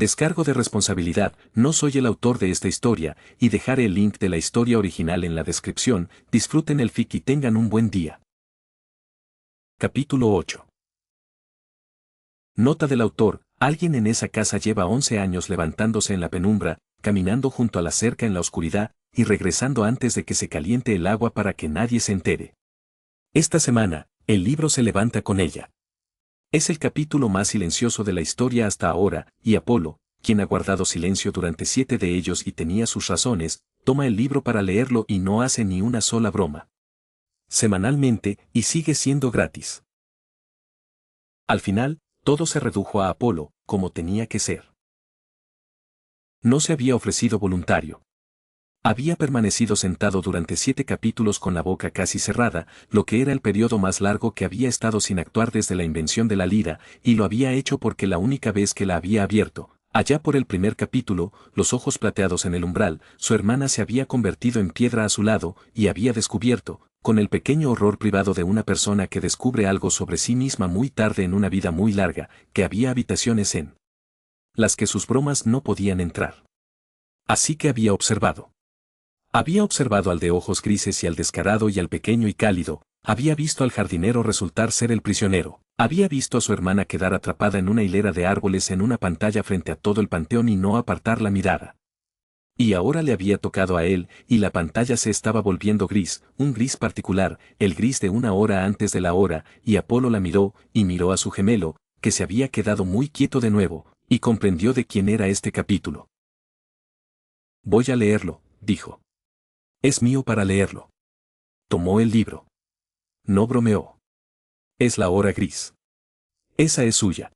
Descargo de responsabilidad, no soy el autor de esta historia, y dejaré el link de la historia original en la descripción. Disfruten el fic y tengan un buen día. Capítulo 8. Nota del autor: alguien en esa casa lleva 11 años levantándose en la penumbra, caminando junto a la cerca en la oscuridad, y regresando antes de que se caliente el agua para que nadie se entere. Esta semana, el libro se levanta con ella. Es el capítulo más silencioso de la historia hasta ahora, y Apolo, quien ha guardado silencio durante 7 de ellos y tenía sus razones, toma el libro para leerlo y no hace ni una sola broma. Semanalmente, y sigue siendo gratis. Al final, todo se redujo a Apolo, como tenía que ser. No se había ofrecido voluntario. Había permanecido sentado durante 7 capítulos con la boca casi cerrada, lo que era el periodo más largo que había estado sin actuar desde la invención de la lira, y lo había hecho porque la única vez que la había abierto, allá por el primer capítulo, los ojos plateados en el umbral, su hermana se había convertido en piedra a su lado, y había descubierto, con el pequeño horror privado de una persona que descubre algo sobre sí misma muy tarde en una vida muy larga, que había habitaciones en las que sus bromas no podían entrar. Así que había observado. Había observado al de ojos grises y al descarado y al pequeño y cálido, había visto al jardinero resultar ser el prisionero, había visto a su hermana quedar atrapada en una hilera de árboles en una pantalla frente a todo el panteón y no apartar la mirada. Y ahora le había tocado a él, y la pantalla se estaba volviendo gris, un gris particular, el gris de una hora antes de la hora, y Apolo la miró, y miró a su gemelo, que se había quedado muy quieto de nuevo, y comprendió de quién era este capítulo. Voy a leerlo, dijo. Es mío para leerlo. Tomó el libro. No bromeó. Es la hora gris. Esa es suya.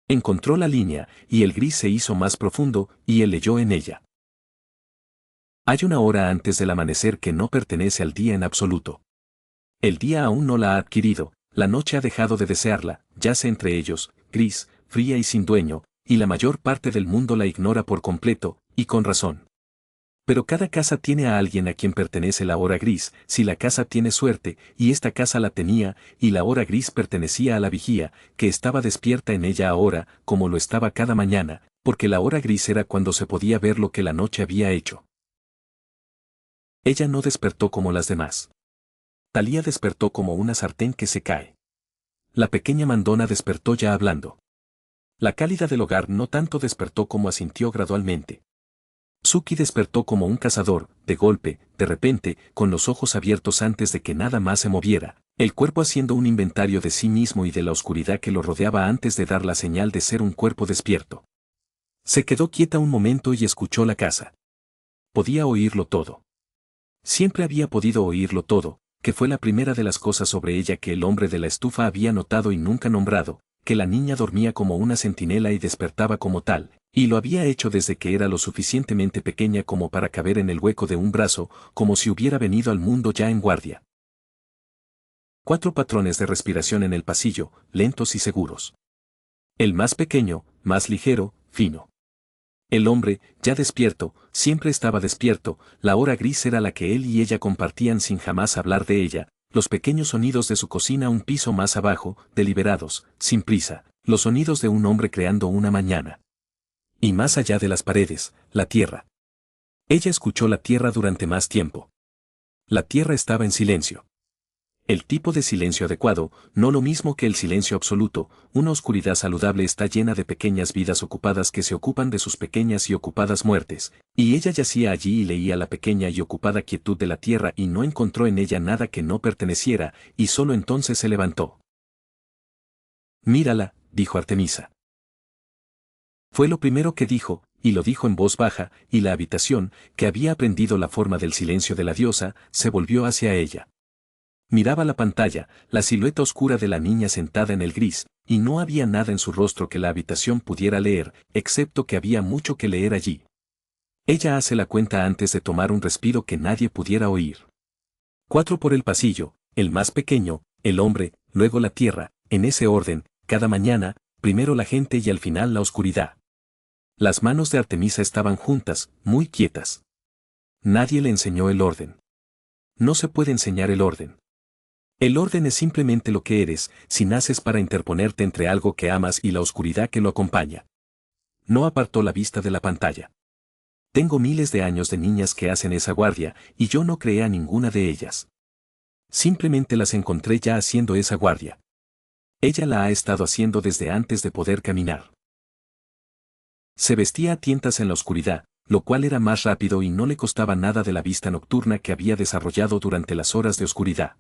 Encontró la línea, y el gris se hizo más profundo, y él leyó en ella. Hay una hora antes del amanecer que no pertenece al día en absoluto. El día aún no la ha adquirido, la noche ha dejado de desearla, yace entre ellos, gris, fría y sin dueño, y la mayor parte del mundo la ignora por completo, y con razón. Pero cada casa tiene a alguien a quien pertenece la hora gris, si la casa tiene suerte, y esta casa la tenía, y la hora gris pertenecía a la vigía, que estaba despierta en ella ahora, como lo estaba cada mañana, porque la hora gris era cuando se podía ver lo que la noche había hecho. Ella no despertó como las demás. Talía despertó como una sartén que se cae. La pequeña mandona despertó ya hablando. La cálida del hogar no tanto despertó como asintió gradualmente. Suki despertó como un cazador, de golpe, de repente, con los ojos abiertos antes de que nada más se moviera, el cuerpo haciendo un inventario de sí mismo y de la oscuridad que lo rodeaba antes de dar la señal de ser un cuerpo despierto. Se quedó quieta un momento y escuchó la casa. Podía oírlo todo. Siempre había podido oírlo todo, que fue la primera de las cosas sobre ella que el hombre de la estufa había notado y nunca nombrado, que la niña dormía como una centinela y despertaba como tal, y lo había hecho desde que era lo suficientemente pequeña como para caber en el hueco de un brazo, como si hubiera venido al mundo ya en guardia. 4 patrones de respiración en el pasillo, lentos y seguros. El más pequeño, más ligero, fino. El hombre, ya despierto, siempre estaba despierto, la hora gris era la que él y ella compartían sin jamás hablar de ella, los pequeños sonidos de su cocina un piso más abajo, deliberados, sin prisa, los sonidos de un hombre creando una mañana. Y más allá de las paredes, la tierra. Ella escuchó la tierra durante más tiempo. La tierra estaba en silencio. El tipo de silencio adecuado, no lo mismo que el silencio absoluto, una oscuridad saludable está llena de pequeñas vidas ocupadas que se ocupan de sus pequeñas y ocupadas muertes, y ella yacía allí y leía la pequeña y ocupada quietud de la tierra y no encontró en ella nada que no perteneciera, y solo entonces se levantó. Mírala, dijo Artemisa. Fue lo primero que dijo, y lo dijo en voz baja, y la habitación, que había aprendido la forma del silencio de la diosa, se volvió hacia ella. Miraba la pantalla, la silueta oscura de la niña sentada en el gris, y no había nada en su rostro que la habitación pudiera leer, excepto que había mucho que leer allí. Ella hace la cuenta antes de tomar un respiro que nadie pudiera oír. 4 por el pasillo, el más pequeño, el hombre, luego la tierra, en ese orden, cada mañana, primero la gente y al final la oscuridad. Las manos de Artemisa estaban juntas, muy quietas. Nadie le enseñó el orden. No se puede enseñar el orden. El orden es simplemente lo que eres, si naces para interponerte entre algo que amas y la oscuridad que lo acompaña. No apartó la vista de la pantalla. Tengo miles de años de niñas que hacen esa guardia, y yo no creé a ninguna de ellas. Simplemente las encontré ya haciendo esa guardia. Ella la ha estado haciendo desde antes de poder caminar. Se vestía a tientas en la oscuridad, lo cual era más rápido y no le costaba nada de la vista nocturna que había desarrollado durante las horas de oscuridad.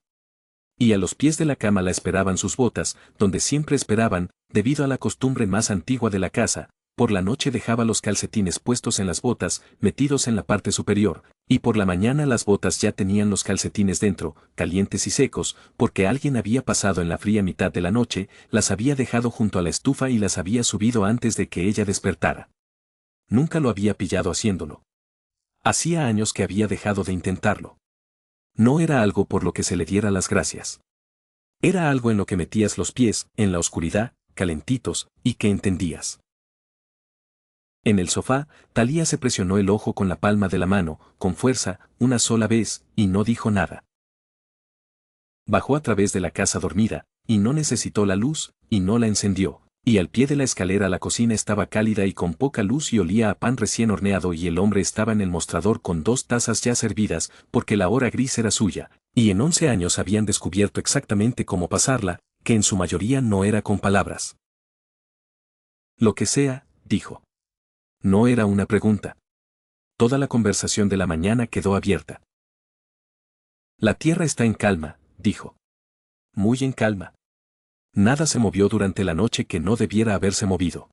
Y a los pies de la cama la esperaban sus botas, donde siempre esperaban, debido a la costumbre más antigua de la casa. Por la noche dejaba los calcetines puestos en las botas, metidos en la parte superior, y por la mañana las botas ya tenían los calcetines dentro, calientes y secos, porque alguien había pasado en la fría mitad de la noche, las había dejado junto a la estufa y las había subido antes de que ella despertara. Nunca lo había pillado haciéndolo. Hacía años que había dejado de intentarlo. No era algo por lo que se le diera las gracias. Era algo en lo que metías los pies, en la oscuridad, calentitos, y que entendías. En el sofá, Thalía se presionó el ojo con la palma de la mano, con fuerza, una sola vez, y no dijo nada. Bajó a través de la casa dormida, y no necesitó la luz, y no la encendió, y al pie de la escalera la cocina estaba cálida y con poca luz y olía a pan recién horneado y el hombre estaba en el mostrador con 2 tazas ya servidas, porque la hora gris era suya, y en 11 años habían descubierto exactamente cómo pasarla, que en su mayoría no era con palabras. Lo que sea, dijo. No era una pregunta. Toda la conversación de la mañana quedó abierta. La tierra está en calma, dijo. Muy en calma. Nada se movió durante la noche que no debiera haberse movido.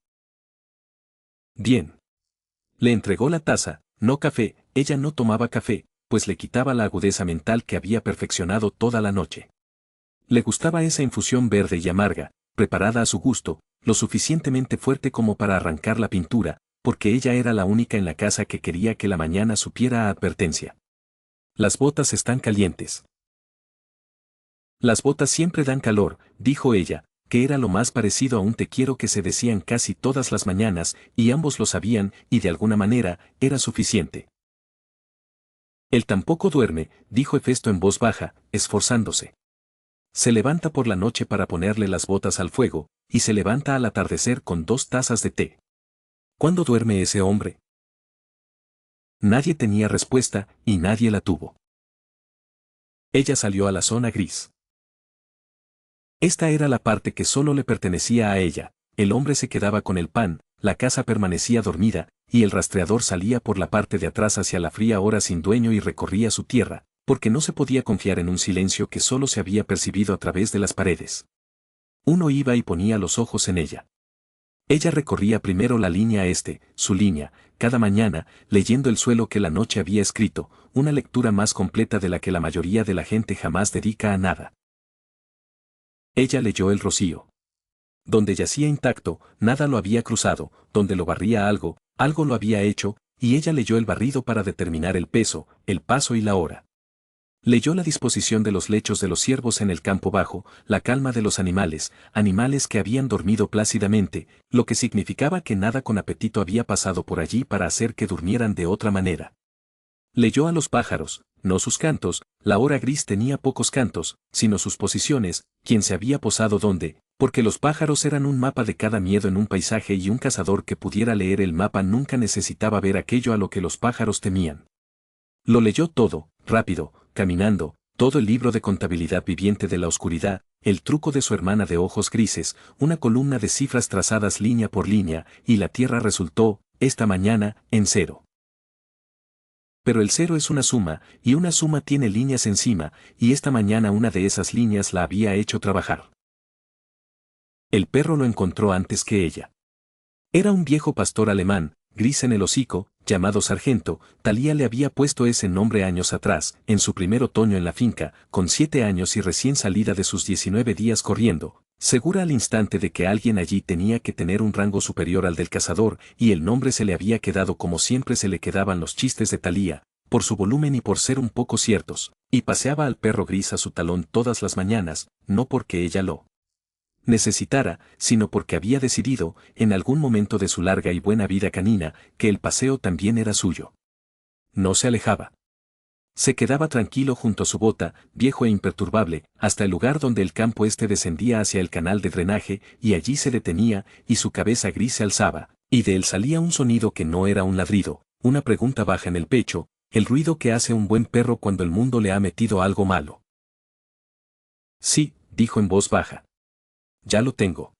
Bien. Le entregó la taza, no café, ella no tomaba café, pues le quitaba la agudeza mental que había perfeccionado toda la noche. Le gustaba esa infusión verde y amarga, preparada a su gusto, lo suficientemente fuerte como para arrancar la pintura, porque ella era la única en la casa que quería que la mañana supiera a advertencia. Las botas están calientes. Las botas siempre dan calor, dijo ella, que era lo más parecido a un te quiero que se decían casi todas las mañanas, y ambos lo sabían, y de alguna manera, era suficiente. Él tampoco duerme, dijo Hefesto en voz baja, esforzándose. Se levanta por la noche para ponerle las botas al fuego, y se levanta al atardecer con 2 tazas de té. ¿Cuándo duerme ese hombre? Nadie tenía respuesta, y nadie la tuvo. Ella salió a la zona gris. Esta era la parte que solo le pertenecía a ella, el hombre se quedaba con el pan, la casa permanecía dormida, y el rastreador salía por la parte de atrás hacia la fría hora sin dueño y recorría su tierra, porque no se podía confiar en un silencio que solo se había percibido a través de las paredes. Uno iba y ponía los ojos en ella. Ella recorría primero la línea su línea, cada mañana, leyendo el suelo que la noche había escrito, una lectura más completa de la que la mayoría de la gente jamás dedica a nada. Ella leyó el rocío. Donde yacía intacto, nada lo había cruzado, donde lo barría algo, algo lo había hecho, y ella leyó el barrido para determinar el peso, el paso y la hora. Leyó la disposición de los lechos de los ciervos en el campo bajo, la calma de los animales, animales que habían dormido plácidamente, lo que significaba que nada con apetito había pasado por allí para hacer que durmieran de otra manera. Leyó a los pájaros, no sus cantos, la hora gris tenía pocos cantos, sino sus posiciones, quién se había posado dónde, porque los pájaros eran un mapa de cada miedo en un paisaje y un cazador que pudiera leer el mapa nunca necesitaba ver aquello a lo que los pájaros temían. Lo leyó todo, rápido, caminando, todo el libro de contabilidad viviente de la oscuridad, el truco de su hermana de ojos grises, una columna de cifras trazadas línea por línea, y la tierra resultó, esta mañana, en 0. Pero el 0 es una suma, y una suma tiene líneas encima, y esta mañana una de esas líneas la había hecho trabajar. El perro lo encontró antes que ella. Era un viejo pastor alemán, gris en el hocico, llamado Sargento. Thalía le había puesto ese nombre años atrás, en su primer otoño en la finca, con 7 años y recién salida de sus 19 días corriendo, segura al instante de que alguien allí tenía que tener un rango superior al del cazador, y el nombre se le había quedado como siempre se le quedaban los chistes de Thalía, por su volumen y por ser un poco ciertos, y paseaba al perro gris a su talón todas las mañanas, no porque ella lo necesitara, sino porque había decidido, en algún momento de su larga y buena vida canina, que el paseo también era suyo. No se alejaba. Se quedaba tranquilo junto a su bota, viejo e imperturbable, hasta el lugar donde el campo descendía hacia el canal de drenaje, y allí se detenía, y su cabeza gris se alzaba, Y de él salía un sonido que no era un ladrido, una pregunta baja en el pecho, el ruido que hace un buen perro cuando el mundo le ha metido algo malo. Sí, dijo en voz baja. Ya lo tengo.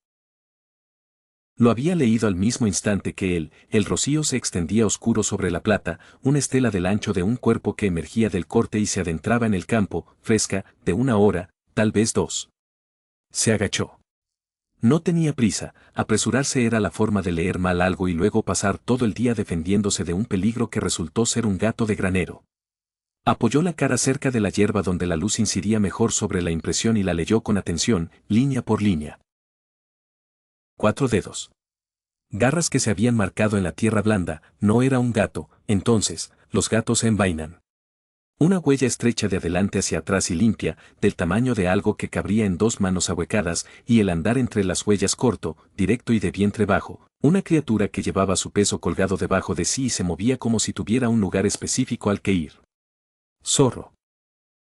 Lo había leído al mismo instante que él, el rocío se extendía oscuro sobre la plata, una estela del ancho de un cuerpo que emergía del corte y se adentraba en el campo, fresca, de 1 hora, tal vez 2. Se agachó. No tenía prisa, apresurarse era la forma de leer mal algo y luego pasar todo el día defendiéndose de un peligro que resultó ser un gato de granero. Apoyó la cara cerca de la hierba donde la luz incidía mejor sobre la impresión y la leyó con atención, línea por línea. 4 dedos. Garras que se habían marcado en la tierra blanda, no era un gato, entonces, los gatos se envainan. Una huella estrecha de adelante hacia atrás y limpia, del tamaño de algo que cabría en 2 manos ahuecadas, y el andar entre las huellas corto, directo y de vientre bajo, una criatura que llevaba su peso colgado debajo de sí y se movía como si tuviera un lugar específico al que ir. Zorro.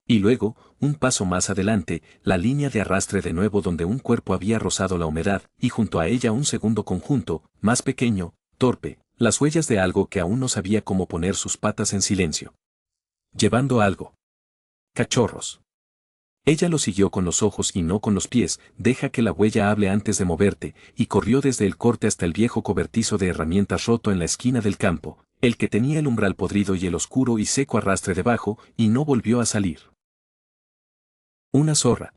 Y luego, un paso más adelante, la línea de arrastre de nuevo donde un cuerpo había rozado la humedad, y junto a ella un segundo conjunto, más pequeño, torpe, las huellas de algo que aún no sabía cómo poner sus patas en silencio. Llevando algo. Cachorros. Ella lo siguió con los ojos y no con los pies, deja que la huella hable antes de moverte, y corrió desde el corte hasta el viejo cobertizo de herramientas roto en la esquina del campo, el que tenía el umbral podrido y el oscuro y seco arrastre debajo, y no volvió a salir. Una zorra.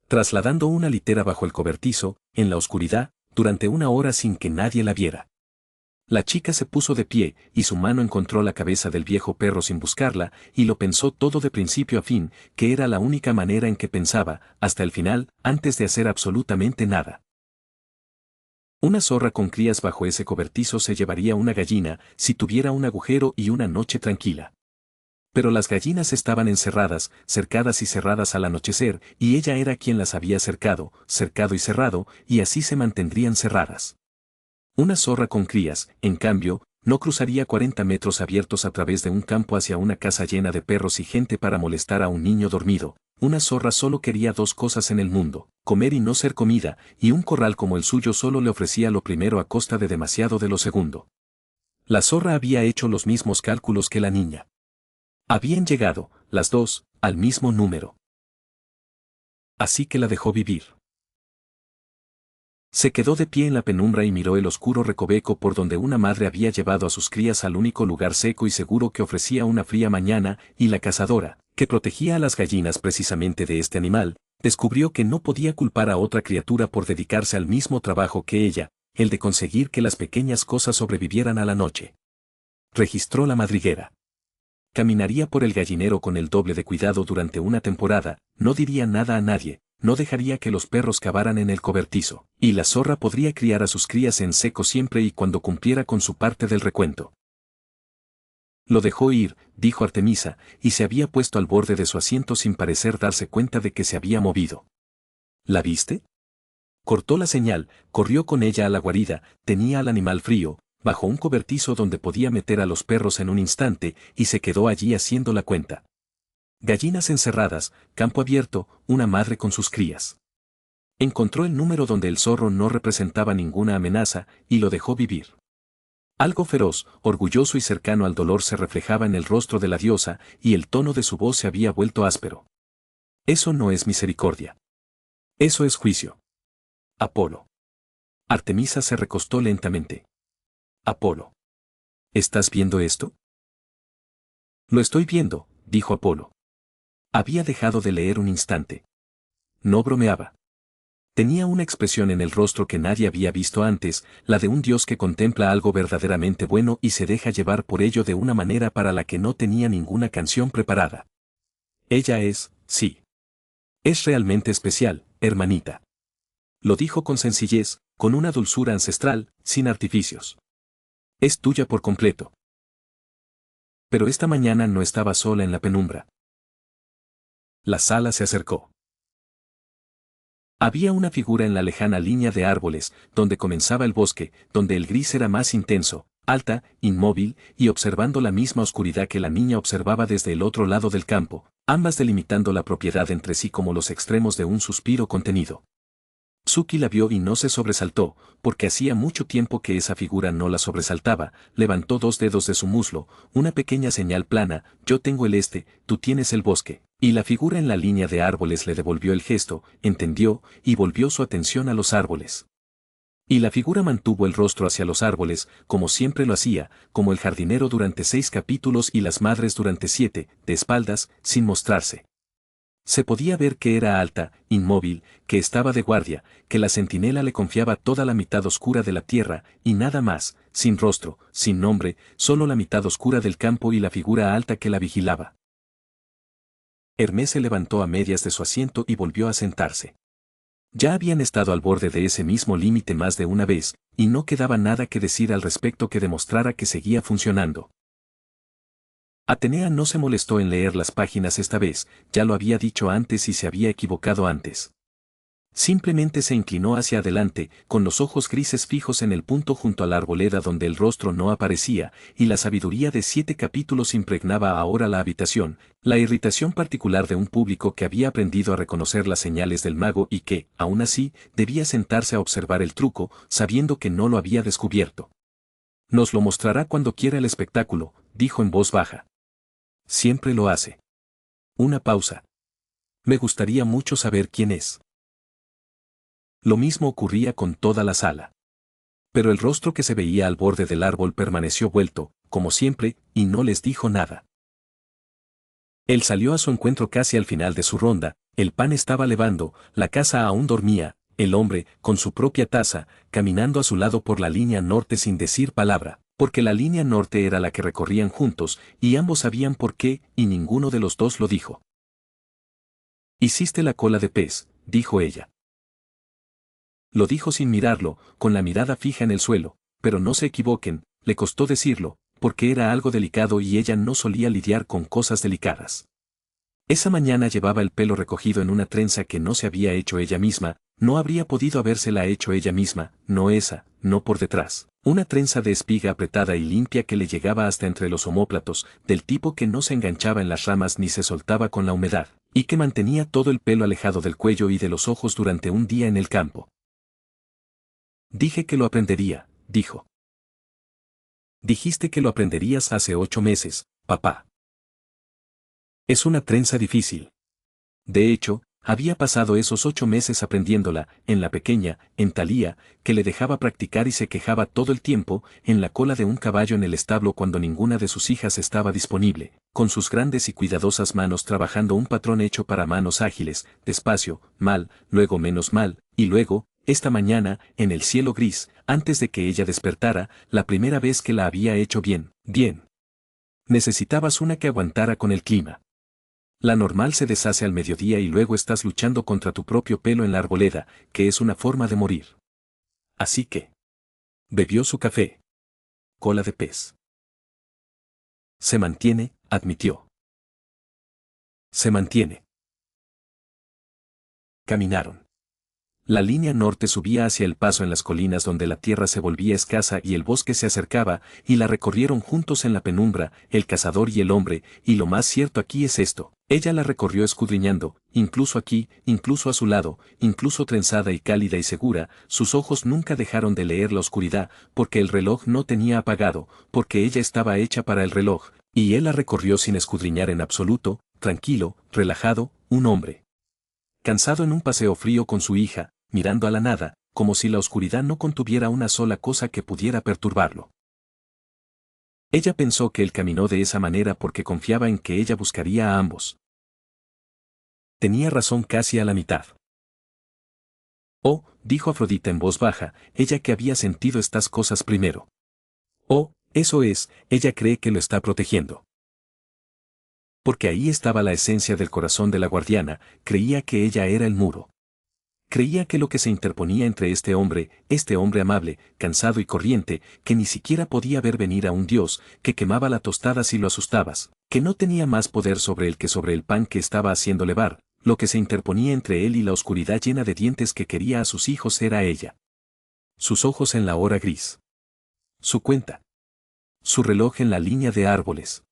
Trasladando una litera bajo el cobertizo, en la oscuridad, durante 1 hora sin que nadie la viera. La chica se puso de pie, y su mano encontró la cabeza del viejo perro sin buscarla, y lo pensó todo de principio a fin, que era la única manera en que pensaba, hasta el final, antes de hacer absolutamente nada. Una zorra con crías bajo ese cobertizo se llevaría una gallina, si tuviera un agujero y una noche tranquila. Pero las gallinas estaban encerradas, cercadas y cerradas al anochecer, y ella era quien las había cercado y cerrado, y así se mantendrían cerradas. Una zorra con crías, en cambio, no cruzaría 40 metros abiertos a través de un campo hacia una casa llena de perros y gente para molestar a un niño dormido. Una zorra solo quería 2 cosas en el mundo, comer y no ser comida, y un corral como el suyo solo le ofrecía lo primero a costa de demasiado de lo segundo. La zorra había hecho los mismos cálculos que la niña. Habían llegado, las 2, al mismo número. Así que la dejó vivir. Se quedó de pie en la penumbra y miró el oscuro recoveco por donde una madre había llevado a sus crías al único lugar seco y seguro que ofrecía una fría mañana, y la cazadora, que protegía a las gallinas precisamente de este animal, descubrió que no podía culpar a otra criatura por dedicarse al mismo trabajo que ella, el de conseguir que las pequeñas cosas sobrevivieran a la noche. Registró la madriguera. Caminaría por el gallinero con el doble de cuidado durante una temporada, no diría nada a nadie, no dejaría que los perros cavaran en el cobertizo, y la zorra podría criar a sus crías en seco siempre y cuando cumpliera con su parte del recuento. Lo dejó ir, dijo Artemisa, y se había puesto al borde de su asiento sin parecer darse cuenta de que se había movido. ¿La viste? Cortó la señal, corrió con ella a la guarida, tenía al animal frío, bajo un cobertizo donde podía meter a los perros en un instante, y se quedó allí haciendo la cuenta. Gallinas encerradas, campo abierto, una madre con sus crías. Encontró el número donde el zorro no representaba ninguna amenaza, y lo dejó vivir. Algo feroz, orgulloso y cercano al dolor se reflejaba en el rostro de la diosa, y el tono de su voz se había vuelto áspero. Eso no es misericordia. Eso es juicio. Apolo. Artemisa se recostó lentamente. Apolo. ¿Estás viendo esto? Lo estoy viendo, dijo Apolo. Había dejado de leer un instante. No bromeaba. Tenía una expresión en el rostro que nadie había visto antes, la de un dios que contempla algo verdaderamente bueno y se deja llevar por ello de una manera para la que no tenía ninguna canción preparada. Ella es, sí. Es realmente especial, hermanita. Lo dijo con sencillez, con una dulzura ancestral, sin artificios. Es tuya por completo. Pero esta mañana no estaba sola en la penumbra. La sala se acercó. Había una figura en la lejana línea de árboles, donde comenzaba el bosque, donde el gris era más intenso, alta, inmóvil, y observando la misma oscuridad que la niña observaba desde el otro lado del campo, ambas delimitando la propiedad entre sí como los extremos de un suspiro contenido. Suki la vio y no se sobresaltó, porque hacía mucho tiempo que esa figura no la sobresaltaba. Levantó 2 dedos de su muslo, una pequeña señal plana: yo tengo el este, tú tienes el bosque. Y la figura en la línea de árboles le devolvió el gesto, entendió, y volvió su atención a los árboles. Y la figura mantuvo el rostro hacia los árboles, como siempre lo hacía, como el jardinero durante 6 capítulos y las madres durante 7, de espaldas, sin mostrarse. Se podía ver que era alta, inmóvil, que estaba de guardia, que la centinela le confiaba toda la mitad oscura de la tierra, y nada más, sin rostro, sin nombre, solo la mitad oscura del campo y la figura alta que la vigilaba. Hermé se levantó a medias de su asiento y volvió a sentarse. Ya habían estado al borde de ese mismo límite más de una vez, y no quedaba nada que decir al respecto que demostrara que seguía funcionando. Atenea no se molestó en leer las páginas esta vez, ya lo había dicho antes y se había equivocado antes. Simplemente se inclinó hacia adelante, con los ojos grises fijos en el punto junto a la arboleda donde el rostro no aparecía, y la sabiduría de 7 capítulos impregnaba ahora la habitación, la irritación particular de un público que había aprendido a reconocer las señales del mago y que, aún así, debía sentarse a observar el truco, sabiendo que no lo había descubierto. Nos lo mostrará cuando quiera el espectáculo, dijo en voz baja. Siempre lo hace. Una pausa. Me gustaría mucho saber quién es. Lo mismo ocurría con toda la sala. Pero el rostro que se veía al borde del árbol permaneció vuelto, como siempre, y no les dijo nada. Él salió a su encuentro casi al final de su ronda, el pan estaba levando, la casa aún dormía, el hombre, con su propia taza, caminando a su lado por la línea norte sin decir palabra, porque la línea norte era la que recorrían juntos, y ambos sabían por qué, y ninguno de los dos lo dijo. Hiciste la cola de pez, dijo ella. Lo dijo sin mirarlo, con la mirada fija en el suelo, pero no se equivoquen, le costó decirlo, porque era algo delicado y ella no solía lidiar con cosas delicadas. Esa mañana llevaba el pelo recogido en una trenza que no se había hecho ella misma, no habría podido habérsela hecho ella misma, no esa, no por detrás. Una trenza de espiga apretada y limpia que le llegaba hasta entre los omóplatos, del tipo que no se enganchaba en las ramas ni se soltaba con la humedad, y que mantenía todo el pelo alejado del cuello y de los ojos durante un día en el campo. Dije que lo aprendería, dijo. Dijiste que lo aprenderías hace 8 meses, papá. Es una trenza difícil. De hecho, había pasado esos 8 meses aprendiéndola, en la pequeña, en Thalía, que le dejaba practicar y se quejaba todo el tiempo, en la cola de un caballo en el establo cuando ninguna de sus hijas estaba disponible, con sus grandes y cuidadosas manos trabajando un patrón hecho para manos ágiles, despacio, mal, luego menos mal, y luego, esta mañana, en el cielo gris, antes de que ella despertara, la primera vez que la había hecho bien, bien. Necesitabas una que aguantara con el clima. La normal se deshace al mediodía y luego estás luchando contra tu propio pelo en la arboleda, que es una forma de morir. Así que... bebió su café. Cola de pez. Se mantiene, admitió. Se mantiene. Caminaron. La línea norte subía hacia el paso en las colinas donde la tierra se volvía escasa y el bosque se acercaba, y la recorrieron juntos en la penumbra, el cazador y el hombre, y lo más cierto aquí es esto. Ella la recorrió escudriñando, incluso aquí, incluso a su lado, incluso trenzada y cálida y segura, sus ojos nunca dejaron de leer la oscuridad, porque el reloj no tenía apagado, porque ella estaba hecha para el reloj, y él la recorrió sin escudriñar en absoluto, tranquilo, relajado, un hombre. Cansado en un paseo frío con su hija, mirando a la nada, como si la oscuridad no contuviera una sola cosa que pudiera perturbarlo. Ella pensó que él caminó de esa manera porque confiaba en que ella buscaría a ambos. Tenía razón casi a la mitad. Oh, dijo Afrodita en voz baja, ella que había sentido estas cosas primero. Oh, eso es, ella cree que lo está protegiendo. Porque ahí estaba la esencia del corazón de la guardiana, creía que ella era el muro. Creía que lo que se interponía entre este hombre amable, cansado y corriente, que ni siquiera podía ver venir a un dios, que quemaba la tostada si lo asustabas, que no tenía más poder sobre él que sobre el pan que estaba haciendo levar, lo que se interponía entre él y la oscuridad llena de dientes que quería a sus hijos era ella. Sus ojos en la hora gris. Su cuenta. Su reloj en la línea de árboles.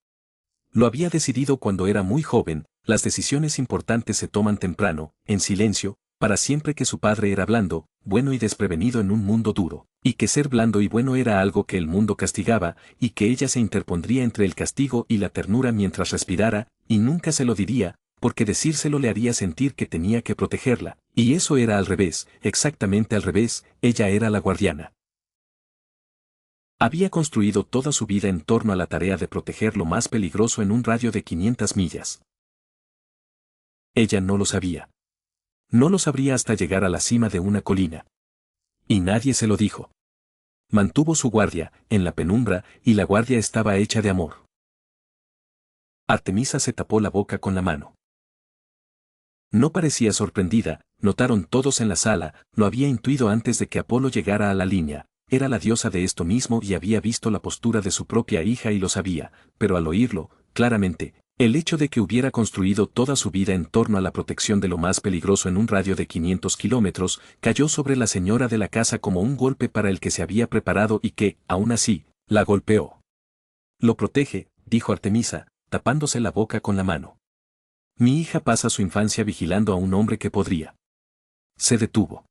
Lo había decidido cuando era muy joven, las decisiones importantes se toman temprano, en silencio, para siempre que su padre era blando, bueno y desprevenido en un mundo duro, y que ser blando y bueno era algo que el mundo castigaba, y que ella se interpondría entre el castigo y la ternura mientras respirara, y nunca se lo diría, porque decírselo le haría sentir que tenía que protegerla, y eso era al revés, exactamente al revés, ella era la guardiana. Había construido toda su vida en torno a la tarea de proteger lo más peligroso en un radio de 500 millas. Ella no lo sabía. No lo sabría hasta llegar a la cima de una colina. Y nadie se lo dijo. Mantuvo su guardia, en la penumbra, y la guardia estaba hecha de amor. Artemisa se tapó la boca con la mano. No parecía sorprendida, notaron todos en la sala, lo había intuido antes de que Apolo llegara a la línea, era la diosa de esto mismo y había visto la postura de su propia hija y lo sabía, pero al oírlo, claramente, el hecho de que hubiera construido toda su vida en torno a la protección de lo más peligroso en un radio de 500 kilómetros, cayó sobre la señora de la casa como un golpe para el que se había preparado y que, aún así, la golpeó. Lo protege, dijo Artemisa, tapándose la boca con la mano. Mi hija pasa su infancia vigilando a un hombre que podría. Se detuvo.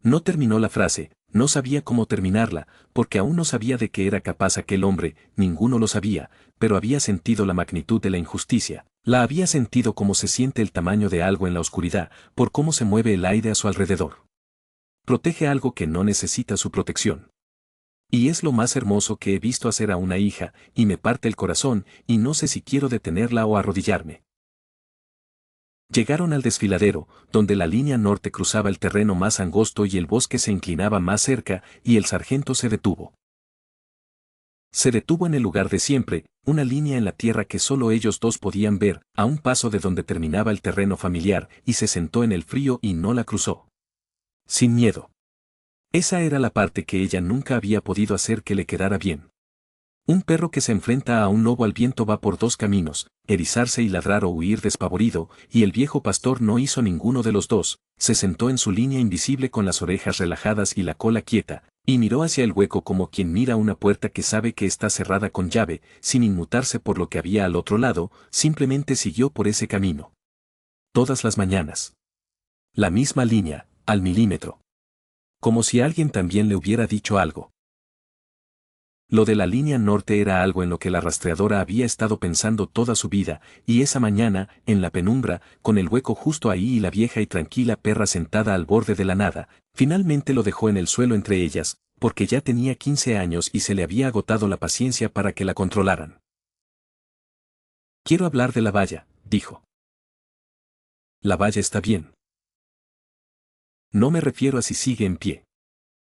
No terminó la frase, no sabía cómo terminarla, porque aún no sabía de qué era capaz aquel hombre, ninguno lo sabía, pero había sentido la magnitud de la injusticia, la había sentido como se siente el tamaño de algo en la oscuridad, por cómo se mueve el aire a su alrededor. Protege algo que no necesita su protección. Y es lo más hermoso que he visto hacer a una hija, y me parte el corazón, y no sé si quiero detenerla o arrodillarme. Llegaron al desfiladero, donde la línea norte cruzaba el terreno más angosto y el bosque se inclinaba más cerca, y el sargento se detuvo. Se detuvo en el lugar de siempre, una línea en la tierra que solo ellos dos podían ver, a un paso de donde terminaba el terreno familiar, y se sentó en el frío y no la cruzó. Sin miedo. Esa era la parte que ella nunca había podido hacer que le quedara bien. Un perro que se enfrenta a un lobo al viento va por dos caminos, erizarse y ladrar o huir despavorido, y el viejo pastor no hizo ninguno de los dos, se sentó en su línea invisible con las orejas relajadas y la cola quieta, y miró hacia el hueco como quien mira una puerta que sabe que está cerrada con llave, sin inmutarse por lo que había al otro lado, simplemente siguió por ese camino. Todas las mañanas. La misma línea, al milímetro. Como si alguien también le hubiera dicho algo. Lo de la línea norte era algo en lo que la rastreadora había estado pensando toda su vida, y esa mañana, en la penumbra, con el hueco justo ahí y la vieja y tranquila perra sentada al borde de la nada, finalmente lo dejó en el suelo entre ellas, porque ya tenía 15 años y se le había agotado la paciencia para que la controlaran. Quiero hablar de la valla, dijo. La valla está bien. No me refiero a si sigue en pie.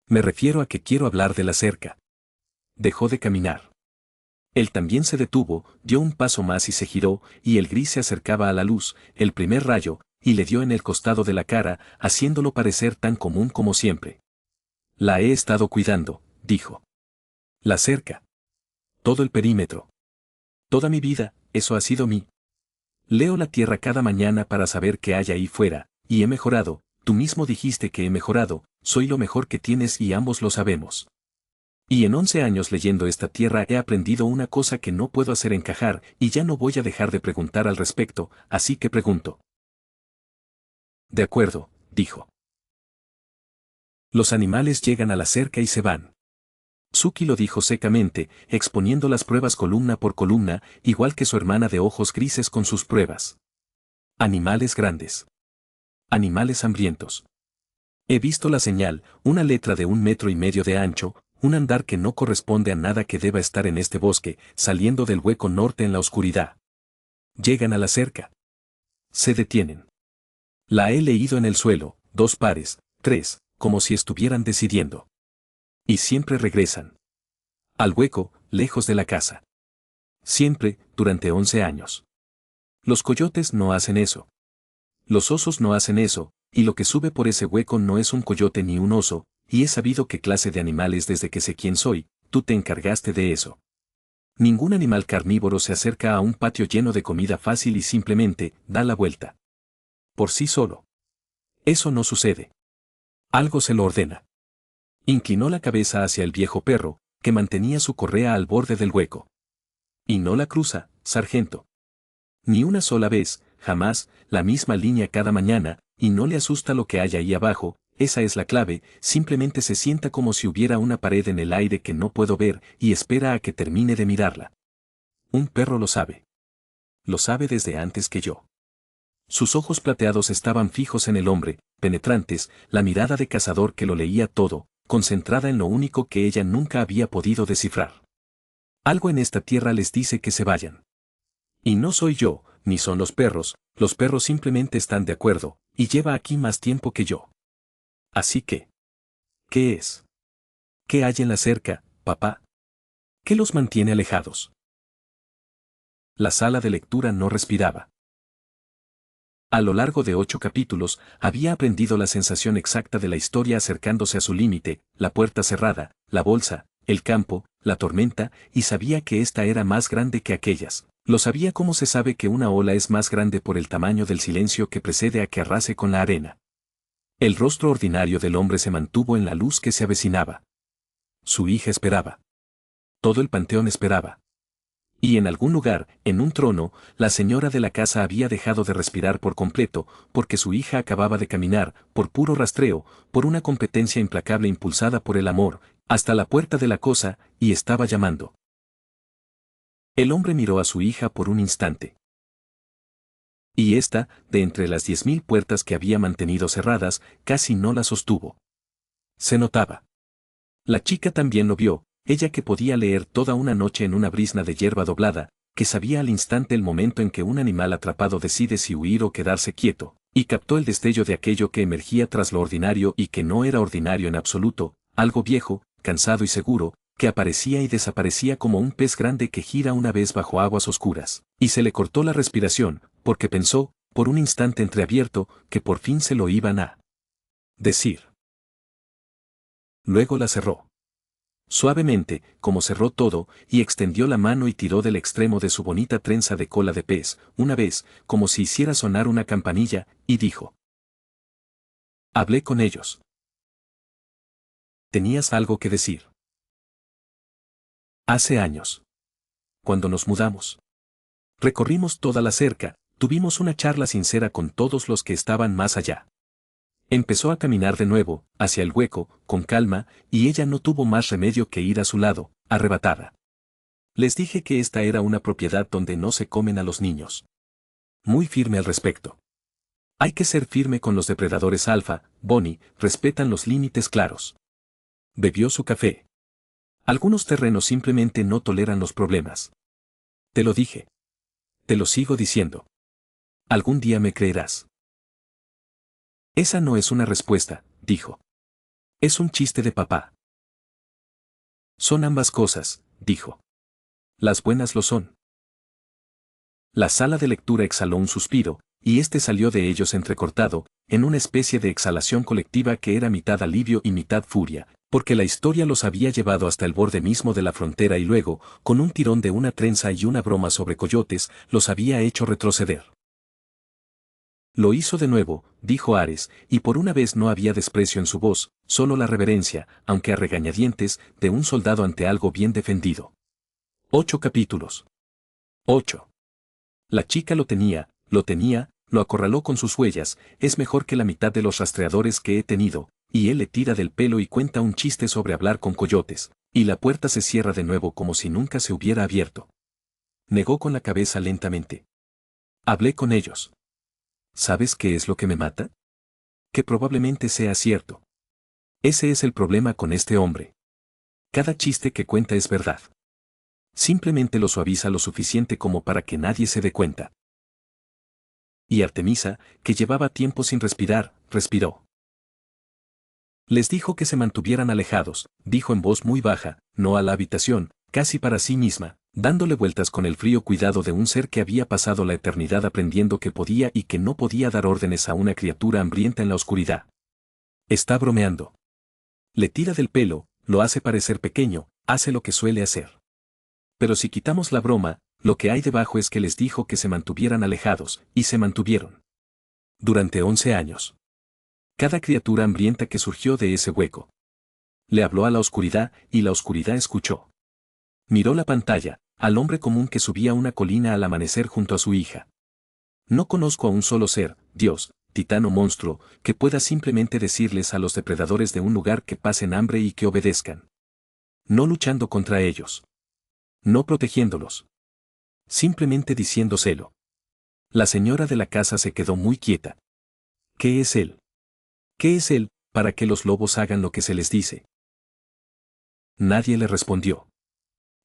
Me refiero a que quiero hablar de la cerca. Dejó de caminar. Él también se detuvo, dio un paso más y se giró, y el gris se acercaba a la luz, el primer rayo, y le dio en el costado de la cara, haciéndolo parecer tan común como siempre. La he estado cuidando, dijo. La cerca. Todo el perímetro. Toda mi vida, eso ha sido mí. Leo la tierra cada mañana para saber qué hay ahí fuera, y he mejorado, tú mismo dijiste que he mejorado, soy lo mejor que tienes y ambos lo sabemos. Y en 11 años leyendo esta tierra he aprendido una cosa que no puedo hacer encajar, y ya no voy a dejar de preguntar al respecto, así que pregunto. De acuerdo, dijo. Los animales llegan a la cerca y se van. Suki lo dijo secamente, exponiendo las pruebas columna por columna, igual que su hermana de ojos grises con sus pruebas. Animales grandes. Animales hambrientos. He visto la señal, una letra de 1,5 metros de ancho, un andar que no corresponde a nada que deba estar en este bosque, saliendo del hueco norte en la oscuridad. Llegan a la cerca. Se detienen. La he leído en el suelo, 2 pares, 3, como si estuvieran decidiendo. Y siempre regresan. Al hueco, lejos de la casa. Siempre, durante 11 años. Los coyotes no hacen eso. Los osos no hacen eso, y lo que sube por ese hueco no es un coyote ni un oso, y he sabido qué clase de animales desde que sé quién soy, tú te encargaste de eso. Ningún animal carnívoro se acerca a un patio lleno de comida fácil y simplemente da la vuelta. Por sí solo. Eso no sucede. Algo se lo ordena. Inclinó la cabeza hacia el viejo perro, que mantenía su correa al borde del hueco. Y no la cruza, sargento. Ni una sola vez, jamás, la misma línea cada mañana, y no le asusta lo que hay ahí abajo, esa es la clave, simplemente se sienta como si hubiera una pared en el aire que no puedo ver y espera a que termine de mirarla. Un perro lo sabe. Lo sabe desde antes que yo. Sus ojos plateados estaban fijos en el hombre, penetrantes, la mirada de cazador que lo leía todo, concentrada en lo único que ella nunca había podido descifrar. Algo en esta tierra les dice que se vayan. Y no soy yo, ni son los perros simplemente están de acuerdo, y lleva aquí más tiempo que yo. Así que, ¿qué es? ¿Qué hay en la cerca, papá? ¿Qué los mantiene alejados? La sala de lectura no respiraba. A lo largo de 8 capítulos, había aprendido la sensación exacta de la historia acercándose a su límite, la puerta cerrada, la bolsa, el campo, la tormenta, y sabía que esta era más grande que aquellas. Lo sabía como se sabe que una ola es más grande por el tamaño del silencio que precede a que arrase con la arena. El rostro ordinario del hombre se mantuvo en la luz que se avecinaba. Su hija esperaba. Todo el panteón esperaba. Y en algún lugar, en un trono, la señora de la casa había dejado de respirar por completo, porque su hija acababa de caminar, por puro rastreo, por una competencia implacable impulsada por el amor, hasta la puerta de la cosa, y estaba llamando. El hombre miró a su hija por un instante. Y ésta, de entre las 10.000 puertas que había mantenido cerradas, casi no la sostuvo. Se notaba. La chica también lo vio, ella que podía leer toda una noche en una brizna de hierba doblada, que sabía al instante el momento en que un animal atrapado decide si huir o quedarse quieto, y captó el destello de aquello que emergía tras lo ordinario y que no era ordinario en absoluto, algo viejo, cansado y seguro, que aparecía y desaparecía como un pez grande que gira una vez bajo aguas oscuras, y se le cortó la respiración, porque pensó, por un instante entreabierto, que por fin se lo iban a decir. Luego la cerró. Suavemente, como cerró todo, y extendió la mano y tiró del extremo de su bonita trenza de cola de pez, una vez, como si hiciera sonar una campanilla, y dijo. Hablé con ellos. ¿Tenías algo que decir? Hace años. Cuando nos mudamos. Recorrimos toda la cerca, tuvimos una charla sincera con todos los que estaban más allá. Empezó a caminar de nuevo, hacia el hueco, con calma, y ella no tuvo más remedio que ir a su lado, arrebatada. Les dije que esta era una propiedad donde no se comen a los niños. Muy firme al respecto. Hay que ser firme con los depredadores alfa, Bonnie, respetan los límites claros. Bebió su café. Algunos terrenos simplemente no toleran los problemas. Te lo dije. Te lo sigo diciendo. Algún día me creerás. Esa no es una respuesta, dijo. Es un chiste de papá. Son ambas cosas, dijo. Las buenas lo son. La sala de lectura exhaló un suspiro, y este salió de ellos entrecortado, en una especie de exhalación colectiva que era mitad alivio y mitad furia, porque la historia los había llevado hasta el borde mismo de la frontera y luego, con un tirón de una trenza y una broma sobre coyotes, los había hecho retroceder. Lo hizo de nuevo, dijo Ares, y por una vez no había desprecio en su voz, solo la reverencia, aunque a regañadientes, de un soldado ante algo bien defendido. 8 capítulos. 8. La chica lo tenía, lo acorraló con sus huellas, es mejor que la mitad de los rastreadores que he tenido, y él le tira del pelo y cuenta un chiste sobre hablar con coyotes, y la puerta se cierra de nuevo como si nunca se hubiera abierto. Negó con la cabeza lentamente. Hablé con ellos. ¿Sabes qué es lo que me mata? Que probablemente sea cierto. Ese es el problema con este hombre. Cada chiste que cuenta es verdad. Simplemente lo suaviza lo suficiente como para que nadie se dé cuenta. Y Artemisa, que llevaba tiempo sin respirar, respiró. Les dijo que se mantuvieran alejados, dijo en voz muy baja, no a la habitación, casi para sí misma, dándole vueltas con el frío cuidado de un ser que había pasado la eternidad aprendiendo que podía y que no podía dar órdenes a una criatura hambrienta en la oscuridad. Está bromeando. Le tira del pelo, lo hace parecer pequeño, hace lo que suele hacer. Pero si quitamos la broma, lo que hay debajo es que les dijo que se mantuvieran alejados, y se mantuvieron. Durante 11 años. Cada criatura hambrienta que surgió de ese hueco. Le habló a la oscuridad, y la oscuridad escuchó. Miró la pantalla, al hombre común que subía una colina al amanecer junto a su hija. No conozco a un solo ser, Dios, titán o monstruo, que pueda simplemente decirles a los depredadores de un lugar que pasen hambre y que obedezcan. No luchando contra ellos. No protegiéndolos. Simplemente diciéndoselo. La señora de la casa se quedó muy quieta. ¿Qué es él? ¿Qué es él, para que los lobos hagan lo que se les dice? Nadie le respondió.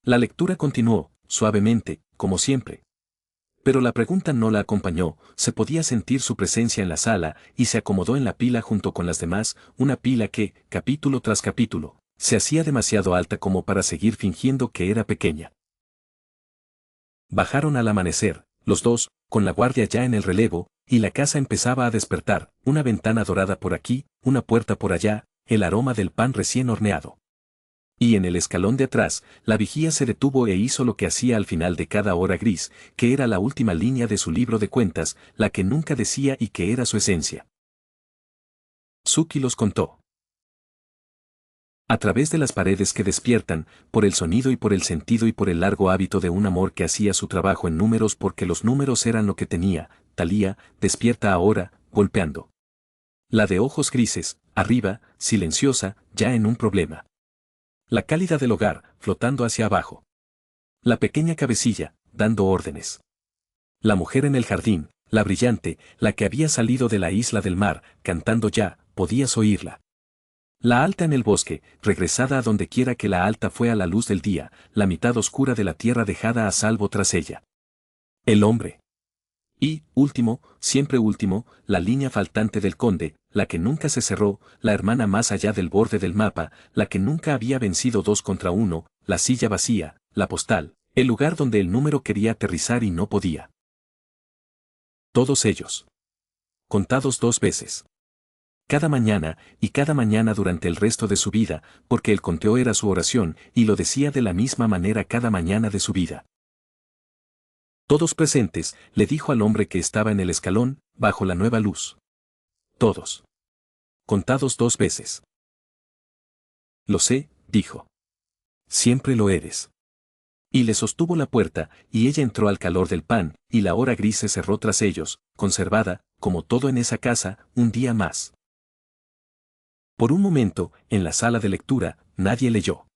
La lectura continuó, suavemente, como siempre. Pero la pregunta no la acompañó, se podía sentir su presencia en la sala y se acomodó en la pila junto con las demás, una pila que, capítulo tras capítulo, se hacía demasiado alta como para seguir fingiendo que era pequeña. Bajaron al amanecer, los dos, con la guardia ya en el relevo, y la casa empezaba a despertar, una ventana dorada por aquí, una puerta por allá, el aroma del pan recién horneado. Y en el escalón de atrás, la vigía se detuvo e hizo lo que hacía al final de cada hora gris, que era la última línea de su libro de cuentas, la que nunca decía y que era su esencia. Suki los contó. A través de las paredes que despiertan, por el sonido y por el sentido y por el largo hábito de un amor que hacía su trabajo en números porque los números eran lo que tenía, Talía, despierta ahora, golpeando. La de ojos grises, arriba, silenciosa, ya en un problema. La cálida del hogar, flotando hacia abajo. La pequeña cabecilla, dando órdenes. La mujer en el jardín, la brillante, la que había salido de la isla del mar, cantando ya, podías oírla. La alta en el bosque, regresada a donde quiera que la alta fue a la luz del día, la mitad oscura de la tierra dejada a salvo tras ella. El hombre. Y, último, siempre último, la línea faltante del conde, la que nunca se cerró, la hermana más allá del borde del mapa, la que nunca había vencido 2 contra 1, la silla vacía, la postal, el lugar donde el número quería aterrizar y no podía. Todos ellos. Contados 2 veces. Cada mañana, y cada mañana durante el resto de su vida, porque el conteo era su oración, y lo decía de la misma manera cada mañana de su vida. Todos presentes, le dijo al hombre que estaba en el escalón, bajo la nueva luz. Todos. Contados 2 veces. Lo sé, dijo. Siempre lo eres. Y le sostuvo la puerta, y ella entró al calor del pan, y la hora gris se cerró tras ellos, conservada, como todo en esa casa, un día más. Por un momento, en la sala de lectura, nadie leyó.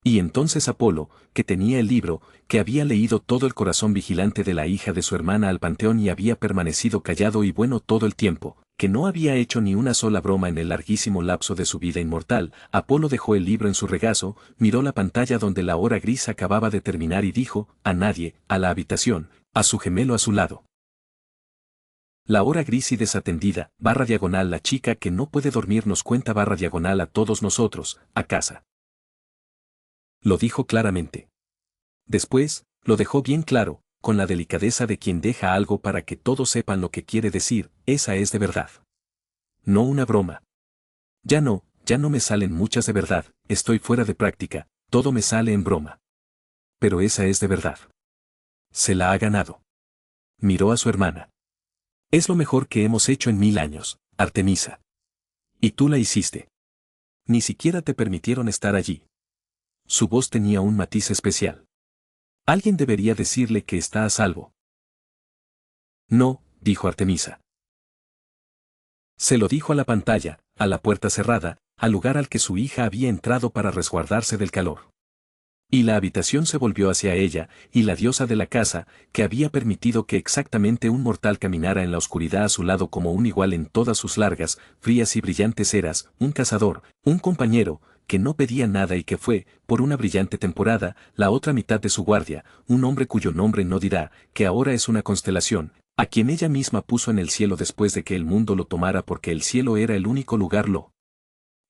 Y entonces Apolo, que tenía el libro, que había leído todo el corazón vigilante de la hija de su hermana al panteón y había permanecido callado y bueno todo el tiempo, que no había hecho ni una sola broma en el larguísimo lapso de su vida inmortal, Apolo dejó el libro en su regazo, miró la pantalla donde la hora gris acababa de terminar y dijo, a nadie, a la habitación, a su gemelo a su lado. La hora gris y desatendida, /diagonal la chica que no puede dormir nos cuenta /diagonal a todos nosotros, a casa. Lo dijo claramente. Después, lo dejó bien claro, con la delicadeza de quien deja algo para que todos sepan lo que quiere decir, esa es de verdad. No una broma. Ya no me salen muchas de verdad, estoy fuera de práctica, todo me sale en broma. Pero esa es de verdad. Se la ha ganado. Miró a su hermana. Es lo mejor que hemos hecho en 1000 años, Artemisa. Y tú la hiciste. Ni siquiera te permitieron estar allí. Su voz tenía un matiz especial. Alguien debería decirle que está a salvo. No, dijo Artemisa. Se lo dijo a la pantalla, a la puerta cerrada, al lugar al que su hija había entrado para resguardarse del calor. Y la habitación se volvió hacia ella, y la diosa de la casa, que había permitido que exactamente un mortal caminara en la oscuridad a su lado como un igual en todas sus largas, frías y brillantes eras, un cazador, un compañero, que no pedía nada y que fue, por una brillante temporada, la otra mitad de su guardia, un hombre cuyo nombre no dirá, que ahora es una constelación, a quien ella misma puso en el cielo después de que el mundo lo tomara porque el cielo era el único lugar lo